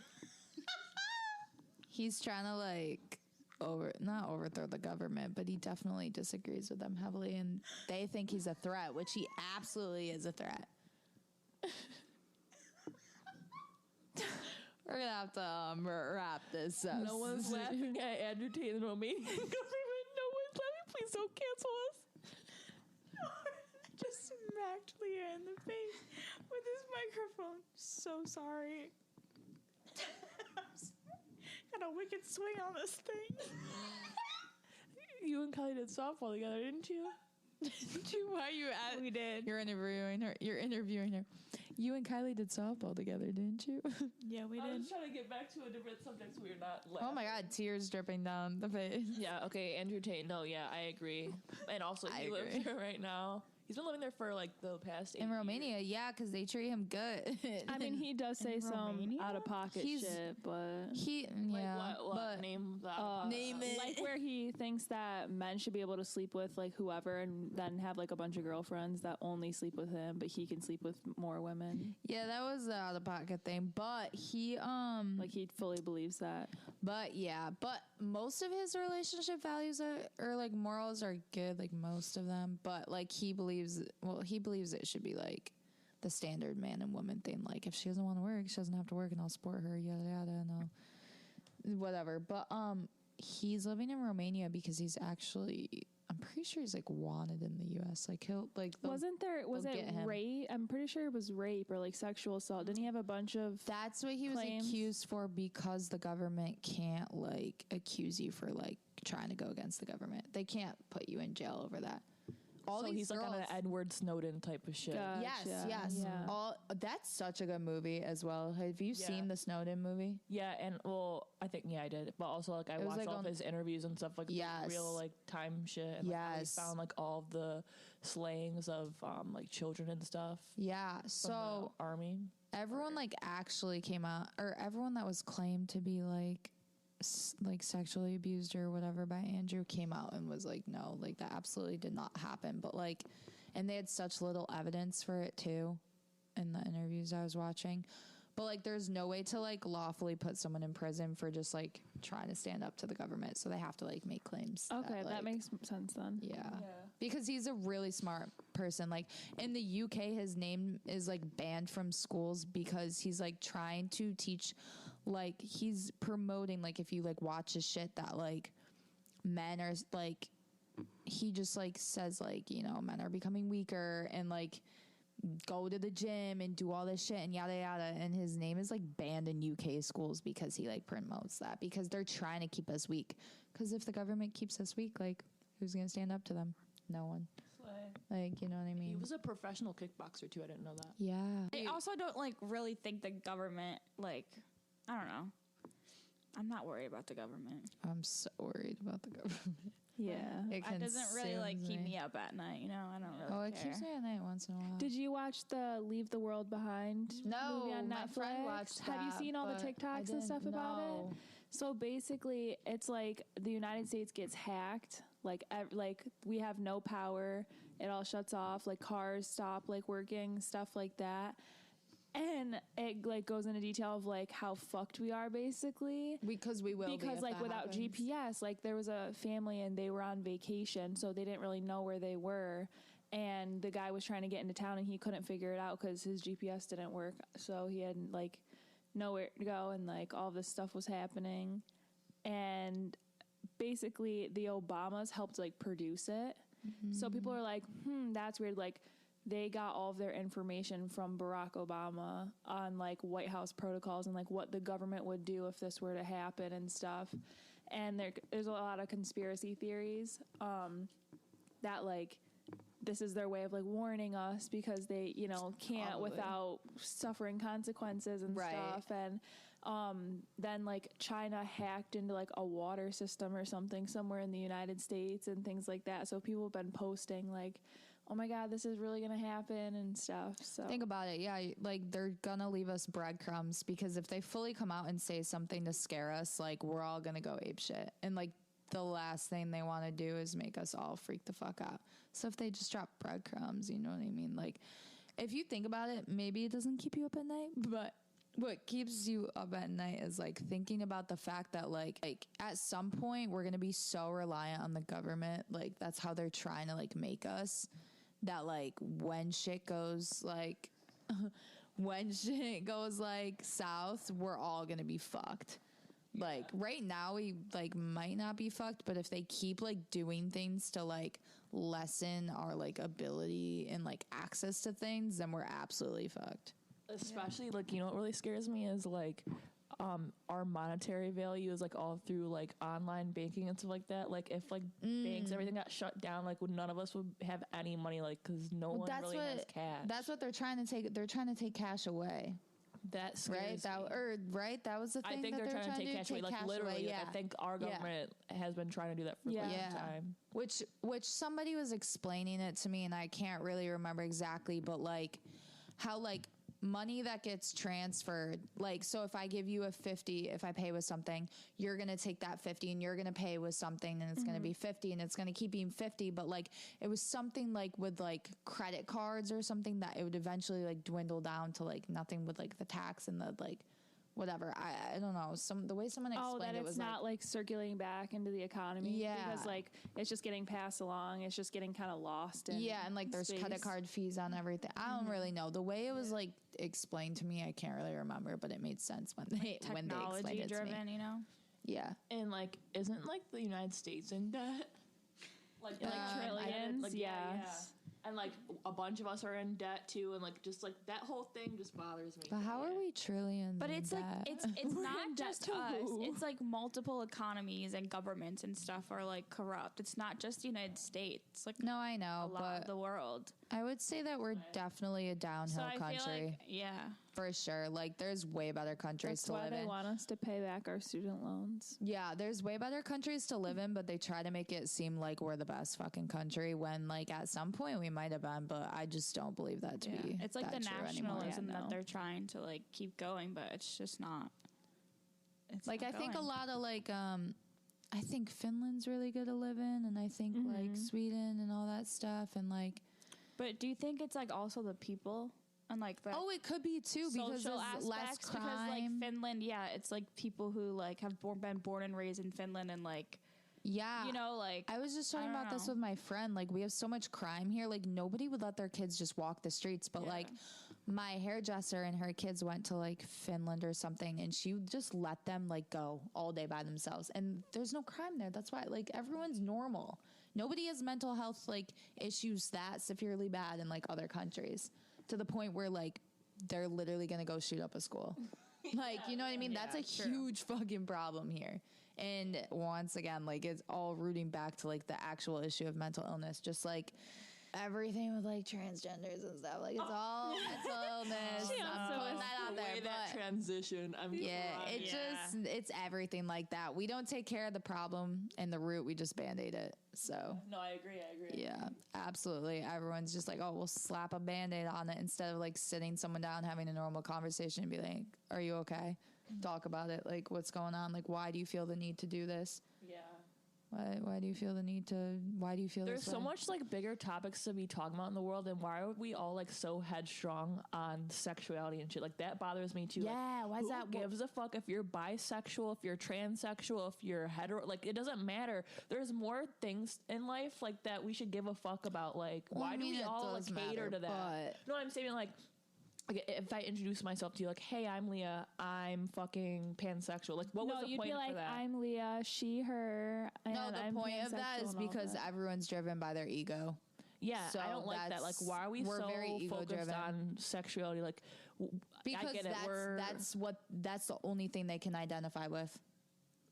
he's trying to like not overthrow the government, but he definitely disagrees with them heavily, and they think he's a threat, which he absolutely is a threat. We're gonna have to wrap this up. No one's laughing at Andrew Tate and the Romanian government. No one's laughing. Please don't cancel us. I just smacked Leah in the face with his microphone. So sorry. Got a wicked swing on this thing. You and Kylie did softball together, didn't you? Why are you at? We did. You're interviewing her. You and Kylie did softball together, didn't you? Yeah, we I did. was trying to get back to a different subject so we're not laughing. Oh my God, tears dripping down the face. Yeah, okay, Andrew Tate. No, yeah, I agree. And also, I he lives agree. there right now. He's been living there for like the past 8 In years. Romania, yeah, because they treat him good. I mean, he does say some Romania? out of pocket He's- shit, but yeah, what? but Name that. Name it. Like where he thinks that men should be able to sleep with like whoever, and then have like a bunch of girlfriends that only sleep with him, but he can sleep with more women. yeah, that was the out of pocket thing. But he Like he fully believes that. but most of his relationship values or like morals are good, like most of them. But like he believes believes it should be like the standard man and woman thing. Like, if she doesn't want to work, she doesn't have to work, and I'll support her, yada yada, and whatever. But he's living in Romania because he's actually, I'm pretty sure he's like wanted in the U.S. Like, he'll like Was it rape? I'm pretty sure it was rape or like sexual assault. Didn't he have a bunch of? That's what he was accused for, because the government can't like accuse you for like trying to go against the government. They can't put you in jail over that. So he's like on an Edward Snowden type of shit. Gotcha. Yes. Yeah. That's such a good movie as well. Have you seen the Snowden movie? Yeah, and well, I think I did, but also like I watched like all of his interviews and stuff, like real like time shit. And, like, he found like all of the slayings of like children and stuff. Yeah, from so the army. Everyone like actually came out, or everyone that was claimed to be like sexually abused or whatever by Andrew came out and was like, no, like that absolutely did not happen. But like, and they had such little evidence for it too in the interviews I was watching. But like, there's no way to like lawfully put someone in prison for just like trying to stand up to the government. So they have to like make claims. Okay, that makes sense then. Yeah. Because he's a really smart person. Like in the UK, his name is like banned from schools because he's like trying to teach, like he's promoting, like if you like watch his shit, that like men are like, he just like says like, you know, men are becoming weaker and like go to the gym and do all this shit and yada yada. And his name is like banned in UK schools because he like promotes that, because they're trying to keep us weak. Because if the government keeps us weak, like who's gonna stand up to them? No one. Like, you know what I mean? He was a professional kickboxer too. I didn't know that. Yeah. I also don't like really think the government, like, I don't know. I'm not worried about the government. I'm so worried about the government. Yeah. It doesn't really like keep me up at night, you know? I don't really care. It keeps me at night once in a while. Did you watch the Leave the World Behind movie on my Netflix? friend watched Have you that, seen all the but TikToks I and stuff didn't about know. it? So basically, it's like the United States gets hacked. Like we have no power. It all shuts off. Like cars stop like working, stuff like that. And it like goes into detail of like how fucked we are basically. Because we will because be like without happens. GPS, like there was a family and they were on vacation, so they didn't really know where they were. And the guy was trying to get into town and he couldn't figure it out because his GPS didn't work. So he had like nowhere to go, and like all this stuff was happening. And basically the Obamas helped like produce it. Mm-hmm. So people are like, that's weird. Like they got all of their information from Barack Obama on like White House protocols and like what the government would do if this were to happen and stuff. And there's a lot of conspiracy theories that like this is their way of like warning us because they, you know, can't Probably. without suffering consequences and stuff. And then like China hacked into like a water system or something somewhere in the United States and things like that. So people have been posting like, oh my God, this is really going to happen and stuff. So Think about it. Yeah. Like they're going to leave us breadcrumbs, because if they fully come out and say something to scare us, like we're all going to go apeshit. And like the last thing they want to do is make us all freak the fuck out. So if they just drop breadcrumbs, you know what I mean? Like if you think about it, maybe it doesn't keep you up at night, but what keeps you up at night is like thinking about the fact that like at some point we're going to be so reliant on the government. Like that's how they're trying to like make us, that like when shit goes like south, we're all going to be fucked. Like right now we like might not be fucked, but if they keep like doing things to like lessen our like ability and like access to things, then we're absolutely fucked. Especially like, you know what really scares me is like our monetary value is like all through like online banking and stuff like that. Like if like banks, everything got shut down, like none of us would have any money, like because no one really has cash. That's what they're trying to take. They're trying to take cash away. That's right. That was the thing. I think they're trying to take cash away. Like literally, yeah. Like, I think our government has been trying to do that for quite some time. Which somebody was explaining it to me, and I can't really remember exactly, but like how like money that gets transferred, like so if I give you a 50, if I pay with something, you're gonna take that 50 and you're gonna pay with something, and it's gonna be 50 and it's gonna keep being 50. But like it was something like with like credit cards or something that it would eventually like dwindle down to like nothing with like the tax and the like whatever. I don't know. The way someone explained that it it's was not like circulating back into the economy. Yeah. Because like it's just getting passed along. It's just getting kind of lost in and like there's space. credit card fees on everything. I don't really know. The way it was like explained to me, I can't really remember, but it made sense when they explained Technology it to me. driven, you know? Yeah. And like, isn't like the United States in debt? Like trillions? Like, yeah. And like a bunch of us are in debt too, and like just like that whole thing just bothers me. But how are we trillions? But in it's like debt? it's We're not in debt just to us. who? It's like multiple economies and governments and stuff are like corrupt. It's not just the United States. It's like No, I know, a lot of but the world. I would say that we're definitely a downhill I country. feel like For sure. Like, there's way better countries That's to why live they in. want us to pay back our student loans. Yeah, there's way better countries to live in, but they try to make it seem like we're the best fucking country when, like, at some point we might have been, but I just don't believe that to be it's like that the true anymore. nationalism Yeah, that no. they're trying to like keep going, but it's just not. It's Like, not I think a going. lot of, like, I think Finland's really good to live in, and I think, like, Sweden and all that stuff, and, like... But do you think it's like also the people and like the Oh, it could be, too, because social there's less aspects? crime. Because like Finland, it's like people who like have been born and raised in Finland and like Yeah. you know, like I was just talking I don't about this know. with my friend. Like, we have so much crime here. Like, nobody would let their kids just walk the streets. But, like, my hairdresser and her kids went to, like, Finland or something, and she would just let them, like, go all day by themselves. And there's no crime there. That's why, like, everyone's normal. Nobody has mental health, like, issues that severely bad in, like, other countries. To the point where, like, they're literally going to go shoot up a school. Like, you know what I mean? That's a huge fucking problem here. And once again, like, it's all rooting back to, like, the actual issue of mental illness. Just, like, everything with, like, transgenders and stuff. Like, it's all mental illness. I'm putting that out the there. way that But transition, I'm crying. it's everything like that. We don't take care of the problem and the root. We just Band-Aid it. So, No, I agree. yeah, absolutely. Everyone's just like, oh, we'll slap a Band-Aid on it instead of, like, sitting someone down, having a normal conversation and be like, are you okay? Talk about it. Like, what's going on? Like, why do you feel the need to do this? Yeah. Why do you feel the need to? Why do you feel There's this so way? much like bigger topics to be talking about in the world, and why are we all like so headstrong on sexuality and shit? Like that bothers me too. Yeah, like, why is who that? gives a fuck if you're bisexual, if you're transsexual, if you're hetero? Like it doesn't matter. There's more things in life like that we should give a fuck about. Like Well, why I mean, do we it all like does cater matter, to that? but- No, I'm saying like if I introduce myself to you, like, hey, I'm Leah, I'm fucking pansexual. Like, what was the you'd point be like, for that? I'm Leah, she, her, and No, the I'm point of that pansexual is and all because that. everyone's driven by their ego. Yeah, So I don't like that. Like, that's- why are we we're so very focused ego-driven. on sexuality? Like, Because I get it. that's the only thing they can identify with.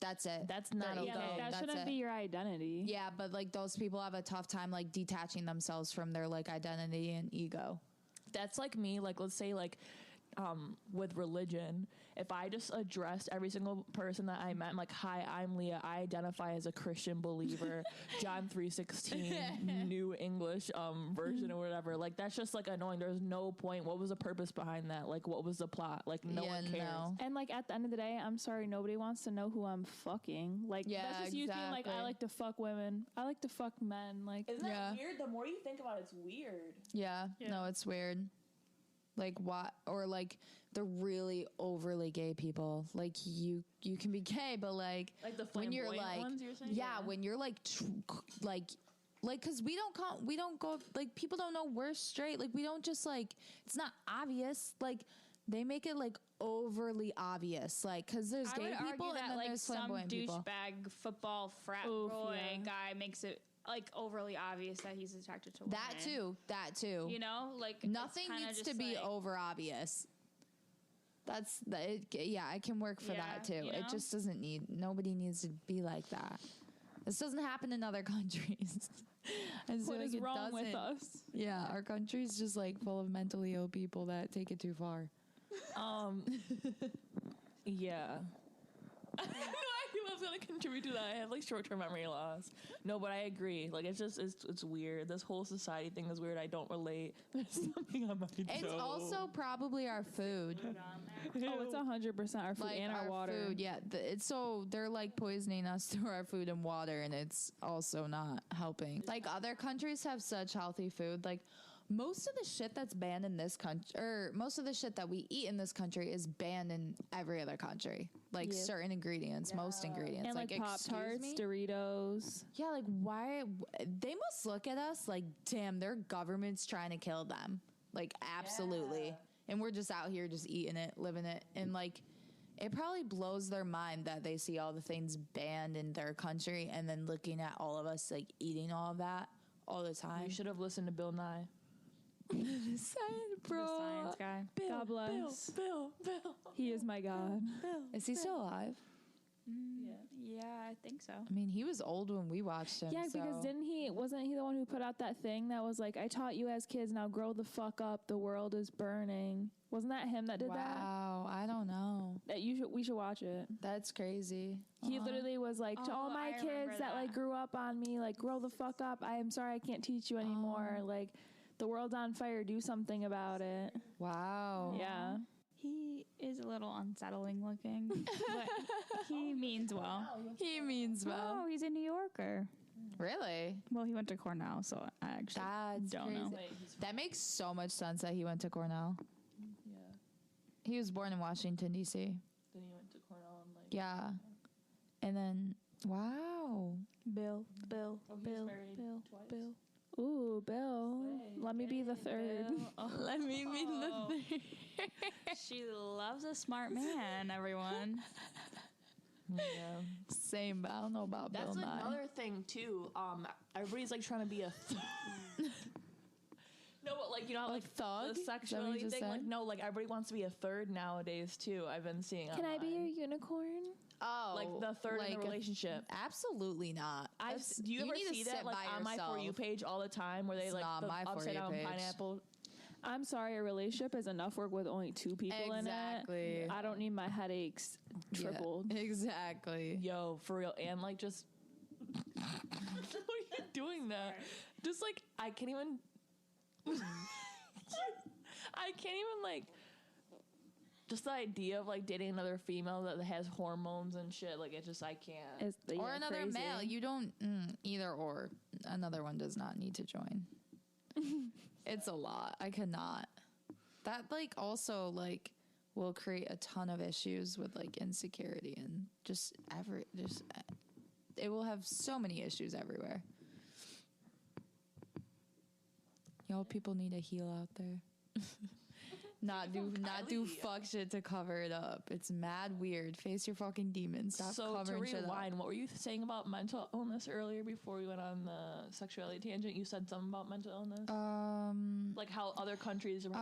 That's it. That's not Their okay. Yeah, ego. but that That's shouldn't it. be your identity. Yeah, but like those people have a tough time like detaching themselves from their like identity and ego. That's like me. Like, let's say, like, with religion, if I just addressed every single person that I met, I'm like, hi, I'm Leah. I identify as a Christian believer. John 3:16, New English version or whatever. Like, that's just like annoying. There's no point. What was the purpose behind that? Like, what was the plot? Like, no Yeah, one cares. no. And like at the end of the day, I'm sorry, nobody wants to know who I'm fucking. Like Yeah, that's just you being like, I exactly. like to fuck women. I like to fuck men. Like Isn't that Yeah. weird? The more you think about it, it's weird. Yeah, no, it's weird. Like what? Or like the really overly gay people. Like you can be gay, but like Like the when you're flamboyant like ones, you're saying? yeah, when you're like like because we don't go like people don't know we're straight. Like we don't just like it's not obvious. Like they make it like overly obvious. Like because there's I gay would people argue and that then like there's some flamboyant people. douchebag football frat Oof, boy yeah. guy makes it like overly obvious that he's attracted to women. That too. You know, like it's Nothing kinda needs just, to be like, over obvious. Yeah, I can work for that too. you It know? just doesn't nobody needs to be like that. This doesn't happen in other countries. I just feel what like is it wrong with doesn't. us? Yeah, our country's just like full of mentally ill people that take it too far. Yeah. I had no idea what I was going to contribute to that. I have like short-term memory loss. No, but I agree. Like it's just it's weird. This whole society thing is weird. I don't relate. There's something on my It's toe. also probably our food. Oh, it's 100% our food Like and our water. food, yeah. It's so they're like poisoning us through our food and water, and it's also not helping. Like other countries have such healthy food. Like most of the shit that's banned in this country, or most of the shit that we eat in this country is banned in every other country. Like certain ingredients, most ingredients. And like Pop-Tarts, Doritos. Yeah, like why? They must look at us like, damn, their government's trying to kill them. Like, absolutely. And we're just out here just eating it, living it. And like, it probably blows their mind that they see all the things banned in their country and then looking at all of us like eating all of that all the time. You should have listened to Bill Nye. The science guy. God bless. Bill. He is my God. Is he still alive? Yeah, I think so. I mean, he was old when we watched him. Yeah, because wasn't he the one who put out that thing that was like, I taught you as kids, now grow the fuck up, the world is burning. Wasn't that him that did that? Wow, I don't know. We should watch it. That's crazy. He literally was like, to all my kids that like grew up on me, like, grow the fuck up. I am sorry I can't teach you anymore. Like, the world's on fire, do something about it. Wow. Yeah. He is a little unsettling looking, but he means well. He means well. Oh, he's a New Yorker. Really? Well, he went to Cornell, so I actually don't know. That makes so much sense that he went to Cornell. Yeah. He was born in Washington, D.C. Then he went to Cornell and like. Yeah. And then, wow. Bill. Ooh, Bill. Let me be the third. Let me be the third. She loves a smart man, everyone. Yeah. Same, but I don't know about That's Bill Nye. another thing too. Everybody's like trying to be a. No, but like, you know, like thug? the Is that what sexuality you just thing. Like, said? no, like everybody wants to be a third nowadays too. I've been seeing. Can I be your online. unicorn? Oh, Like the third in the relationship. Absolutely not. Do you ever need to see sit that like by on my For You yourself. page all the time where they It's like not the my For upside You down page. pineapple? I'm sorry, a relationship is enough work with only two people in Exactly. it. I don't need my headaches tripled. Yeah, exactly. Yo, for real, and like just. Why are you doing that? Just like I can't even. I can't even like. Just the idea of like dating another female that has hormones and shit, like it just I can't. Or another crazy. male. You don't either or. Another one does not need to join. It's a lot. I cannot. That like also like will create a ton of issues with like insecurity and just it will have so many issues everywhere. Y'all people need to heal out there. Not do fuck shit to cover it up. It's mad weird. Face your fucking demons. Stop So to covering shit up. rewind, what were you saying about mental illness earlier before we went on the sexuality tangent? You said something about mental illness? Like how other countries are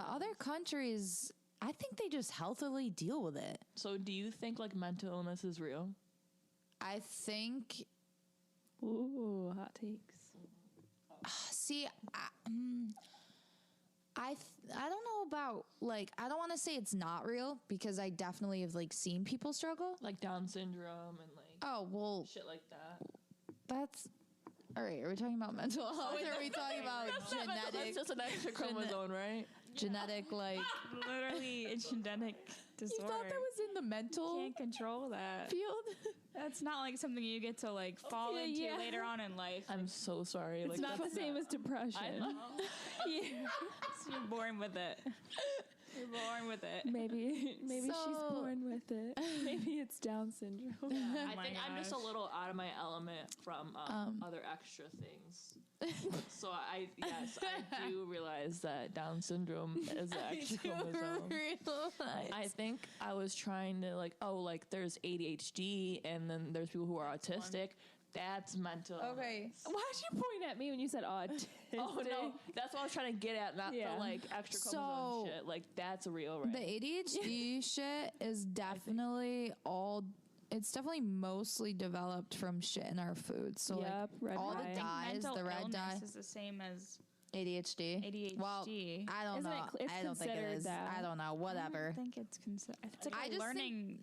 Other countries, I think they just healthily deal with it. So do you think like mental illness is real? I think Ooh, hot takes. see I don't know about like I don't want to say it's not real because I definitely have like seen people struggle. Like Down syndrome and like Oh, well, shit like that. that's all right. Are we talking about mental health or are we talking about That's just an extra chromosome, right? genetic like Literally, it's genetic You disorder. thought that was in the mental Can't control that. field? That's not like something you get to like fall into later on in life. I'm so sorry. It's like not the same as depression. You're born with it. You're born with it. Maybe she's So- born with it. Maybe it's Down syndrome. I my think I'm just a gosh. little out of my element from other extra things. So I do realize that Down syndrome is an extra chromosome. I think I was trying to like there's ADHD and then there's people who are autistic. That's mental. Okay. Why'd you point at me when you said autistic? Oh no, that's what I was trying to get at, not the like extra chromosome So- shit. Like that's real, right? The ADHD shit is definitely it's definitely mostly developed from shit in our food. So Yep, red all dye. the dyes, Mental the red dye, illness is the same as ADHD. ADHD. Well, I don't Isn't know. it's I don't think it considered is. that. I don't know. I Whatever. don't think it's considered. It's like I a just learning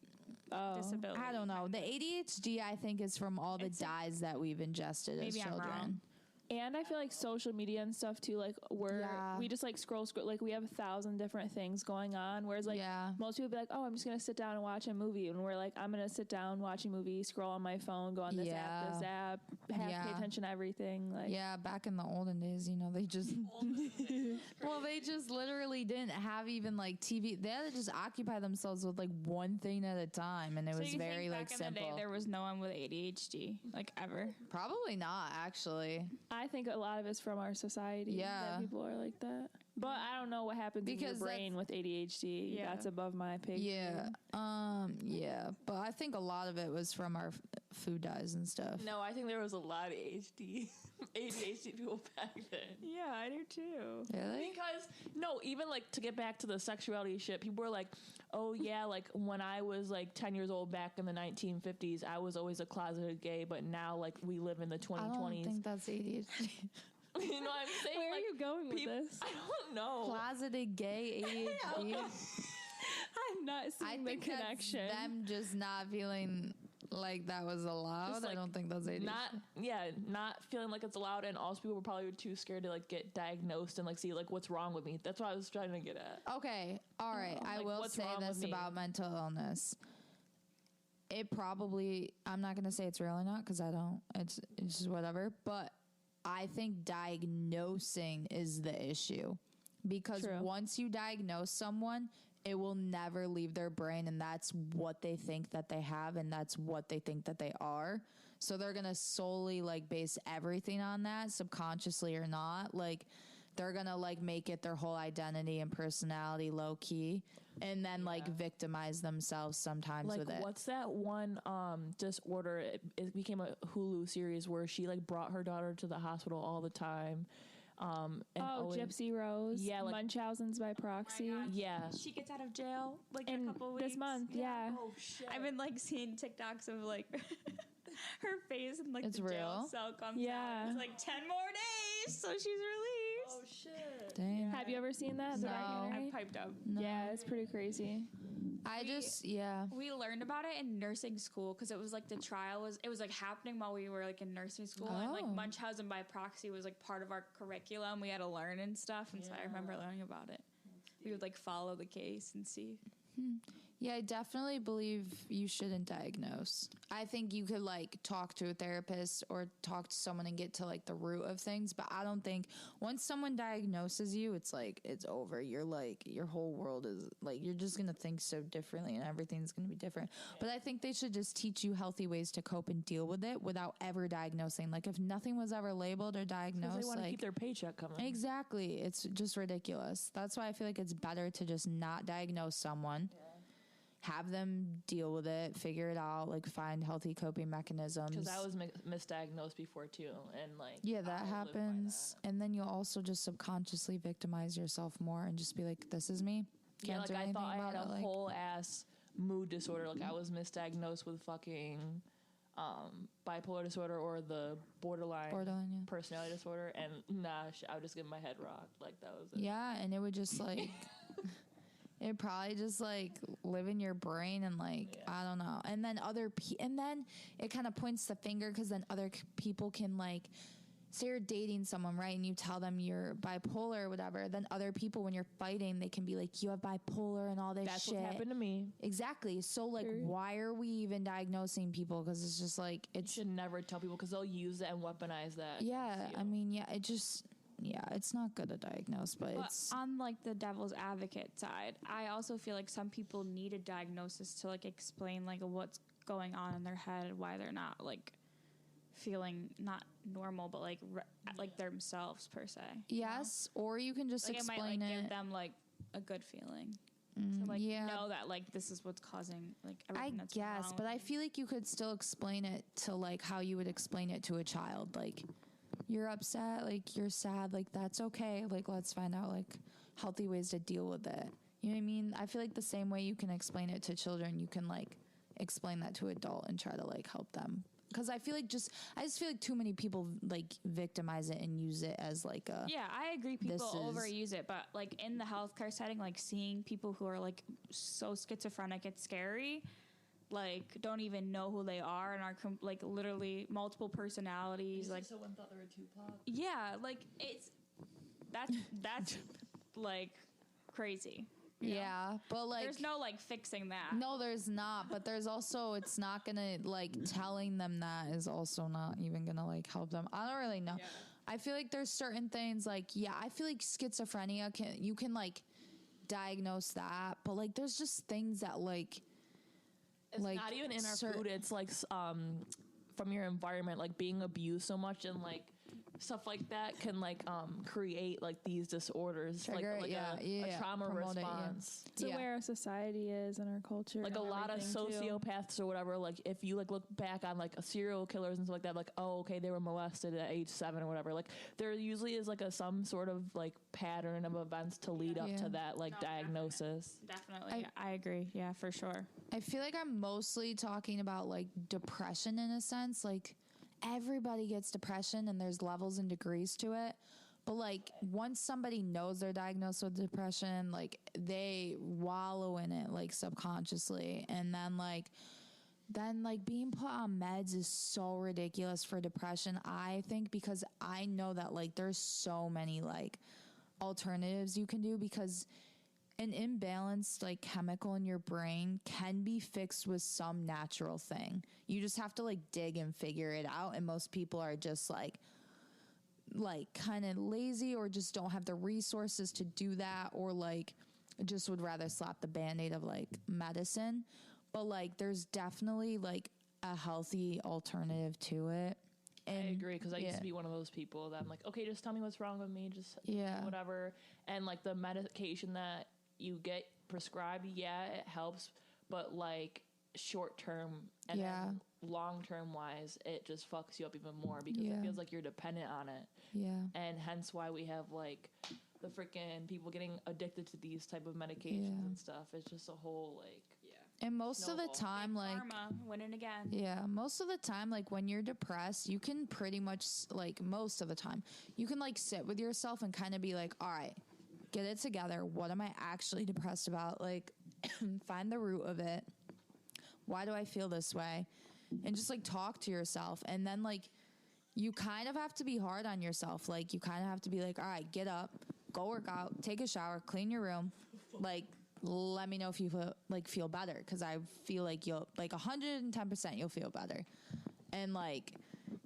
Oh. disability. I don't know. The ADHD, I think, is from all the dyes that we've ingested as Maybe I'm children. wrong. And I feel like social media and stuff too, like Yeah. we just like scroll, like we have 1,000 different things going on. Whereas like Yeah. most people be like, oh, I'm just going to sit down and watch a movie. And we're like, I'm going to sit down, watch a movie, scroll on my phone, go on this app, have Yeah. pay attention to everything. Like, Yeah, back in the olden days, you know, they just they just literally didn't have even like TV. They had to just occupy themselves with like one thing at a time, and it was you very think like back in the simple. day there was no one with ADHD like ever? Probably not, actually. I think a lot of it's from our society. Yeah. That people are like that. But I don't know what happens in your Because brain with ADHD. Yeah. That's above my pay grade. Yeah, but I think a lot of it was from our food dyes and stuff. No, I think there was a lot of ADHD people back then. Yeah, I do too. Really? Because no, even like to get back to the sexuality shit, people were like, "Oh yeah, like when I was like 10 years old back in the 1950s, I was always a closeted gay, but now like we live in the 2020s." I don't think that's ADHD. You know what I'm saying? Where like, are you going with this? I don't know. Closeted gay ADHD. I'm not I seeing the think connection. that's them just not feeling like that was allowed. Just, like, I don't think that's ADHD. Not feeling like it's allowed, and also people were probably too scared to like get diagnosed and like see like what's wrong with me. That's what I was trying to get at. Okay, all right. I like, will what's say wrong this with me? about mental illness. It probably, I'm not going to say it's real or not because I don't. It's just whatever. But I think diagnosing is the issue because True. once you diagnose someone, it will never leave their brain, and that's what they think that they have, and that's what they think that they are. So they're going to solely like base everything on that, subconsciously or not. Like they're going to like make it their whole identity and personality low key, and then like victimize themselves sometimes Like with it. what's that one disorder? It became a Hulu series where she like brought her daughter to the hospital all the time. And always, Gypsy Rose. Yeah, like- Munchausen's by proxy. God. yeah. She gets out of jail like in In a couple weeks. this month, yeah. Oh shit. I've been like seeing TikToks of like her face and like It's the real? jail cell comes Yeah. out. It's like 10 more days, so she's released. Oh shit. Dang. Have you ever seen that? The No. documentary? I piped up. No. Yeah, it's pretty crazy. I just, yeah. We learned about it in nursing school because it was like the trial was like happening while we were like in nursing school, and like Oh. Munchausen by proxy was like part of our curriculum. We had to learn and stuff, and so I remember learning about it. We would like follow the case and see. Yeah, I definitely believe you shouldn't diagnose. I think you could like talk to a therapist or talk to someone and get to like the root of things. But I don't think once someone diagnoses you, it's like it's over. You're like your whole world is like you're just gonna think so differently and everything's gonna be different. But I think they should just teach you healthy ways to cope and deal with it without ever diagnosing. Like if nothing was ever labeled or Because diagnosed, they want to like keep their paycheck coming. exactly, it's just ridiculous. That's why I feel like it's better to just not diagnose someone. Have them deal with it, figure it out, like find healthy coping mechanisms. Because I was misdiagnosed before too, and like yeah, that I live by happens. And then you'll also just subconsciously victimize yourself more and just be like, this is me. that. Can't Yeah, do like I anything thought I about had it. a Like, whole ass mood disorder. Like I was misdiagnosed with fucking bipolar disorder or the borderline borderline, personality disorder, and I would just get my head rocked. Like that was it. yeah. And it would just like, it probably just like live in your brain and like, I don't know. And then and then it kind of points the finger because then other people can like, say you're dating someone, right? And you tell them you're bipolar or whatever. Then other people, when you're fighting, they can be like, you have bipolar and all this That's shit. what happened to me. Exactly. So like, why are we even diagnosing people? Because it's just like, You it's, should never tell people because they'll use that and weaponize that. yeah, against you. I mean, yeah, it just, yeah, it's not good to diagnose, but But it's, on like the devil's advocate side, I also feel like some people need a diagnosis to like explain like what's going on in their head, why they're not like feeling not normal, but like like themselves per se. yes, or you can just Like it might explain like it. give them like a good feeling to like yeah. know that like this is what's causing like everything I that's guess, wrong but with I feel like you could still explain it to like how you would explain it to a child. Like, you're upset, like you're sad, like that's okay. Like, let's find out like healthy ways to deal with it. You know what I mean? I feel like the same way you can explain it to children, you can like explain that to adult and try to like help them. Because I feel like I just feel like too many people like victimize it and use it as like a Yeah, I agree. People This is- overuse it, but like in the healthcare setting, like seeing people who are like so schizophrenic, it's scary. Like don't even know who they are and are like literally multiple personalities. Like someone thought they were Tupac. yeah, like that's like crazy. Yeah, but like There's no like fixing that. no, there's not. But there's also it's not gonna like telling them that is also not even gonna like help them. I don't really know. Yeah. I feel like there's certain things like I feel like schizophrenia you can like diagnose that, but like there's just things that like it's not even in our food. It's like from your environment, like being abused so much and like stuff like that can like create like these disorders. Trigger, like a trauma response. It's where our society is and our culture. Like a lot of sociopaths or whatever, like if you like look back on like serial killers and stuff like that, like, oh, okay, they were molested at age 7 or whatever. Like there usually is like some sort of like pattern of events to lead up to that like diagnosis. Definitely. I agree. Yeah, for sure. I feel like I'm mostly talking about like depression in a sense. Like everybody gets depression and there's levels and degrees to it. But like once somebody knows they're diagnosed with depression, like they wallow in it like subconsciously. And then being put on meds is so ridiculous for depression, I think, because I know that like there's so many like alternatives you can do, because an imbalanced like chemical in your brain can be fixed with some natural thing. You just have to like dig and figure it out. And most people are just like kind of lazy or just don't have the resources to do that, or like just would rather slap the Band-Aid of like medicine. But like there's definitely like a healthy alternative to it. And I agree, because I used to be one of those people that I'm like, okay, just tell me what's wrong with me, just whatever. And like the medication that you get prescribed, it helps, but like short term and then long term wise, it just fucks you up even more, because it feels like you're dependent on it. And hence why we have like the freaking people getting addicted to these type of medications and stuff. It's just a whole like and most of the time, like karma, winning again. Yeah, most of the time, like when you're depressed, you can pretty much like most of the time, you can like sit with yourself and kind of be like, all right, get it together. What am I actually depressed about? Like, find the root of it. Why do I feel this way? And just like talk to yourself. And then like, you kind of have to be hard on yourself. Like, you kind of have to be like, all right, get up, go work out, take a shower, clean your room. Like, let me know if you feel better. Cause I feel like you'll like 110% you'll feel better. And like,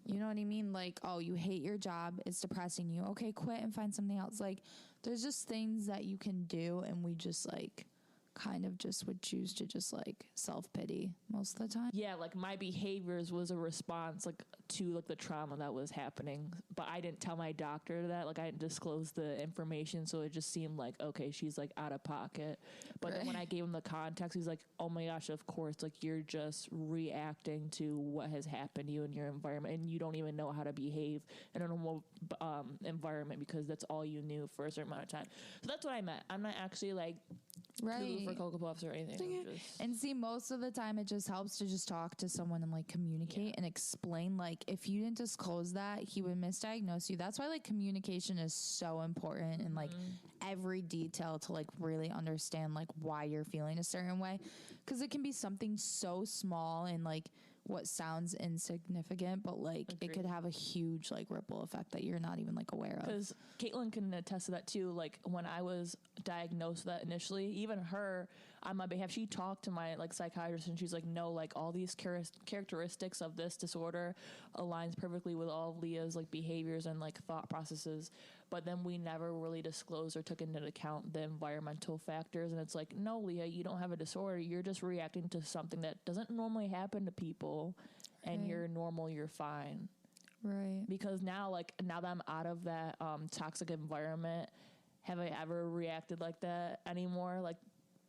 you know what I mean? Like, oh, you hate your job. It's depressing you. Okay, quit and find something else. Like, there's just things that you can do. And we just like kind of just would choose to just like self-pity most of the time. Yeah, like my behaviors was a response like to like the trauma that was happening, but I didn't tell my doctor that, like I didn't disclose the information, so it just seemed like, okay, she's like out of pocket. But then when I gave him the context, he's like, oh my gosh, of course, like you're just reacting to what has happened to you in your environment, and you don't even know how to behave in a normal environment because that's all you knew for a certain amount of time. So that's what I meant. I'm not actually like for Cocoa Puffs or anything. And see, most of the time it just helps to just talk to someone and like communicate and explain. Like if you didn't disclose that, he would misdiagnose you. That's why like communication is so important, and like every detail to like really understand like why you're feeling a certain way, because it can be something so small and like what sounds insignificant, but like it could have a huge like ripple effect that you're not even like aware of. Because Kaitlyn can attest to that too. Like when I was diagnosed with that initially, even her on my behalf, she talked to my like psychiatrist, and she's like, no, like all these characteristics of this disorder aligns perfectly with all of Leah's like behaviors and like thought processes. But then we never really disclosed or took into account the environmental factors. And it's like, no, Leah, you don't have a disorder. You're just reacting to something that doesn't normally happen to people. And you're normal, you're fine. Right. Because now that I'm out of that toxic environment, have I ever reacted like that anymore? Like,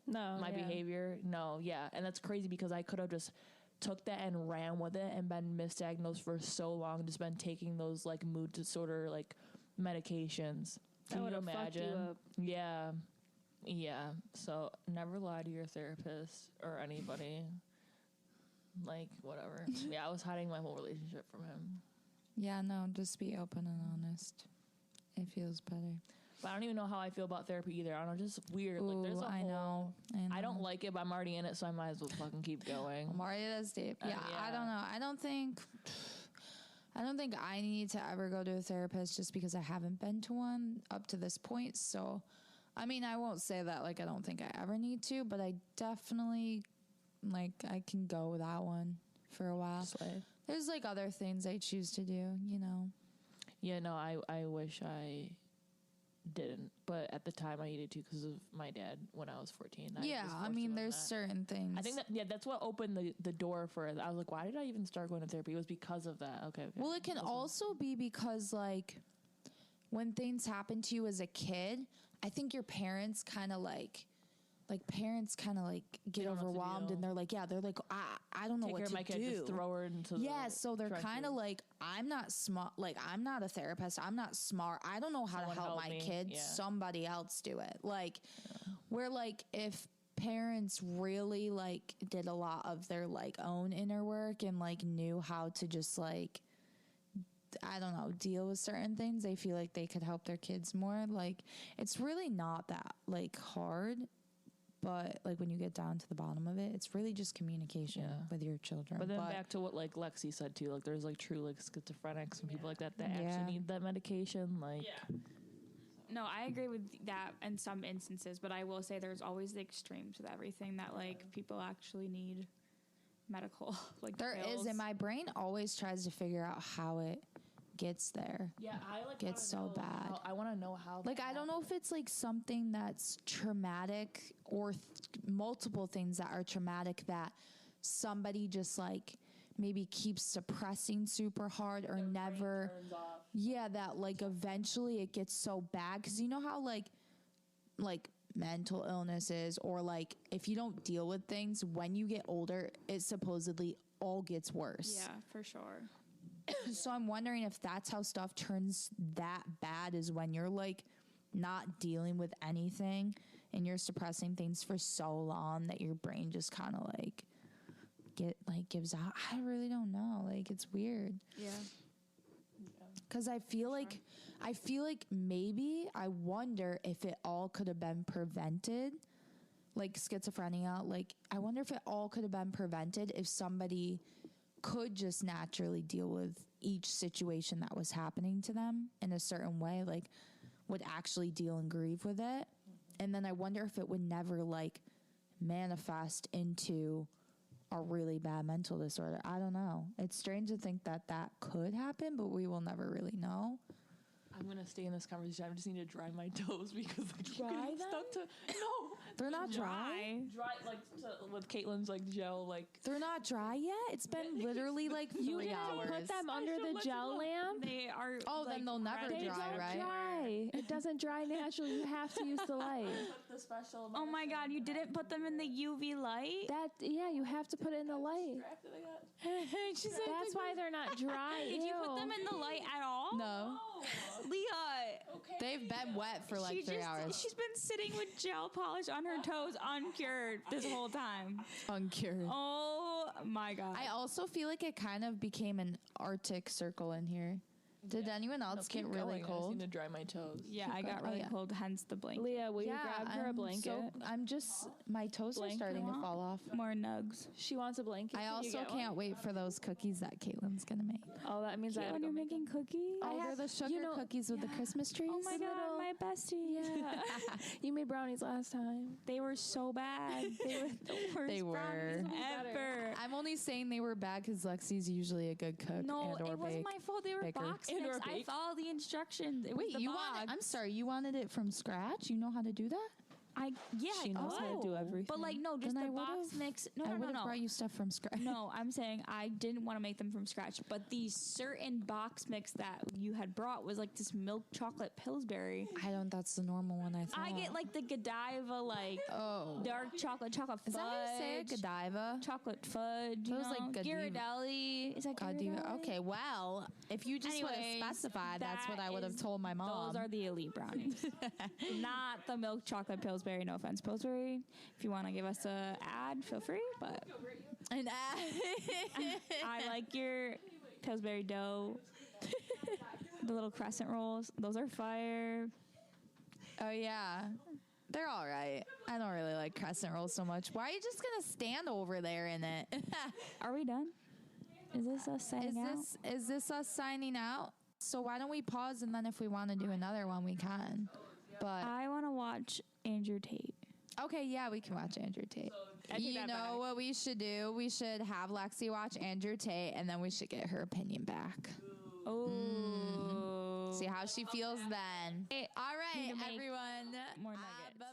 no, my behavior? No, yeah. And that's crazy, because I could have just took that and ran with it and been misdiagnosed for so long, just been taking those like mood disorder like medications. Can you imagine? Yeah. So never lie to your therapist or anybody. Like, whatever. I was hiding my whole relationship from him. Yeah, no, just be open and honest. It feels better. But I don't even know how I feel about therapy either. I don't know, just weird. Ooh, like there's a I know. I don't like it, but I'm already in it, so I might as well fucking keep going. I'm already this deep. Yeah, I don't know. I don't think I need to ever go to a therapist just because I haven't been to one up to this point. So I mean, I won't say that, like, I don't think I ever need to, but I definitely, like, I can go with that one for a while. Slay. There's, like, other things I choose to do, you know. Yeah, no, I wish I didn't, but at the time I needed to because of my dad when I was 14. I mean, there's certain things. I think that's what opened the door for it. I was like, why did I even start going to therapy? It was because of that. Okay. Well, it can also be because, like, when things happen to you as a kid, I think your parents kind of get overwhelmed, and they're like, I don't know what to my kid, do. just throw her into so they're kind of like, I'm not smart. Like, I'm not a therapist. I'm not smart. I don't know how to help my kid. Yeah. Somebody else do it. Like, where, like, if parents really, like, did a lot of their, like, own inner work and, like, knew how to just, like, I don't know, deal with certain things, they feel like they could help their kids more. Like, it's really not that, like, hard. But, like, when you get down to the bottom of it, it's really just communication with your children. But then back to what, like, Lexi said, too. Like, there's, like, true, like, schizophrenics and people like that actually need that medication. Like, No, I agree with that in some instances. But I will say there's always the extremes with everything that, like, people actually need medical, like, there pills. is, and my brain always tries to figure out how it gets there. yeah, I, like, gets so bad. I want to know how. Like, I don't know if it's, like, something that's traumatic or multiple things that are traumatic that somebody just, like, maybe keeps suppressing super hard or never. Yeah, that, like, eventually it gets so bad. Because you know how, like mental illnesses, or, like, if you don't deal with things when you get older, it supposedly all gets worse. Yeah, for sure. So I'm wondering if that's how stuff turns that bad, is when you're, like, not dealing with anything and you're suppressing things for so long that your brain just kind of, like, gives out. I really don't know. Like, it's weird. Yeah. Because I feel like maybe, I wonder if it all could have been prevented, like schizophrenia. Like, I wonder if it all could have been prevented if somebody could just naturally deal with each situation that was happening to them in a certain way, like, would actually deal and grieve with it. And then I wonder if it would never, like, manifest into a really bad mental disorder. I don't know. It's strange to think that that could happen, but we will never really know. I'm going to stay in this conversation. I just need to dry my toes because I keep getting stuck to... No. They're not dry? Dry, like, with Kaitlyn's, like, gel, like... They're not dry yet? It's been literally, like, 3 You didn't hours. put them under the gel lamp? They are. Oh, like, then they'll never ready. They dry, don't right? dry. It doesn't dry naturally. You have to use the light. The special... Oh my God! You didn't put them in the UV light. You have to put it in the light. That's why they're not dry. Did you put them in the light at all? No. Leah. Okay. They've been wet for, like, 3 hours. She's been sitting with gel polish on her toes, uncured this whole time. Uncured. Oh my God! I also feel like it kind of became an Arctic Circle in here. Did anyone else get really I just cold? need to dry my toes. Yeah, I got really cold, hence the blanket. Leah, will you grab her a blanket? My toes are starting to fall off. More nugs. She wants a blanket. I Can you also get one? can't wait for those cookies that Kaitlyn's gonna make. Oh, that means I have to When go you're make making cookies. Oh, they're the sugar cookies with the Christmas trees. Oh my God, my bestie. Yeah. You made brownies last time. They were so bad. They were the worst They were. brownies ever. I'm only saying they were bad because Lexi's usually a good cook. No, and or it wasn't bake. my fault. They were baker. box And or mix. I bake. followed the instructions. It was Wait, the you box. wanted? I'm sorry, you wanted it from scratch? You know how to do that? She knows how to do everything. But like, no, just Then the I box would've- mix. No, I no, would no, have no. brought you stuff from scratch. No, I'm saying I didn't want to make them from scratch, but the certain box mix that you had brought was like this milk chocolate Pillsbury. That's the normal one. I thought. I get like the Godiva, like Oh. dark chocolate fudge. Is that how you say it? Godiva? Chocolate fudge. You Those know? like Godiva. Ghirardelli. Is that Godiva. Ghirardelli? Okay, well, if you just would have Anyways, specified, that's what that I would have is- told my mom. Those are the elite brownies, not the milk chocolate Pillsbury. No offense, Pillsbury. If you want to give us a ad, feel free. But And I like your Pillsbury dough. The little crescent rolls. Those are fire. oh yeah, they're all right. I don't really like crescent rolls so much. Why are you just gonna stand over there in it? Are we done? Is this us signing out? Is this us signing out? So why don't we pause, and then if we want to do another one, we can. But I want to watch Andrew Tate. okay, yeah, we can watch Andrew Tate. I take You that know back. what we should do? We should have Lexi watch Andrew Tate, and then we should get her opinion back. Oh. See how she feels then. Hey, All right, need to make everyone. more nuggets. Bye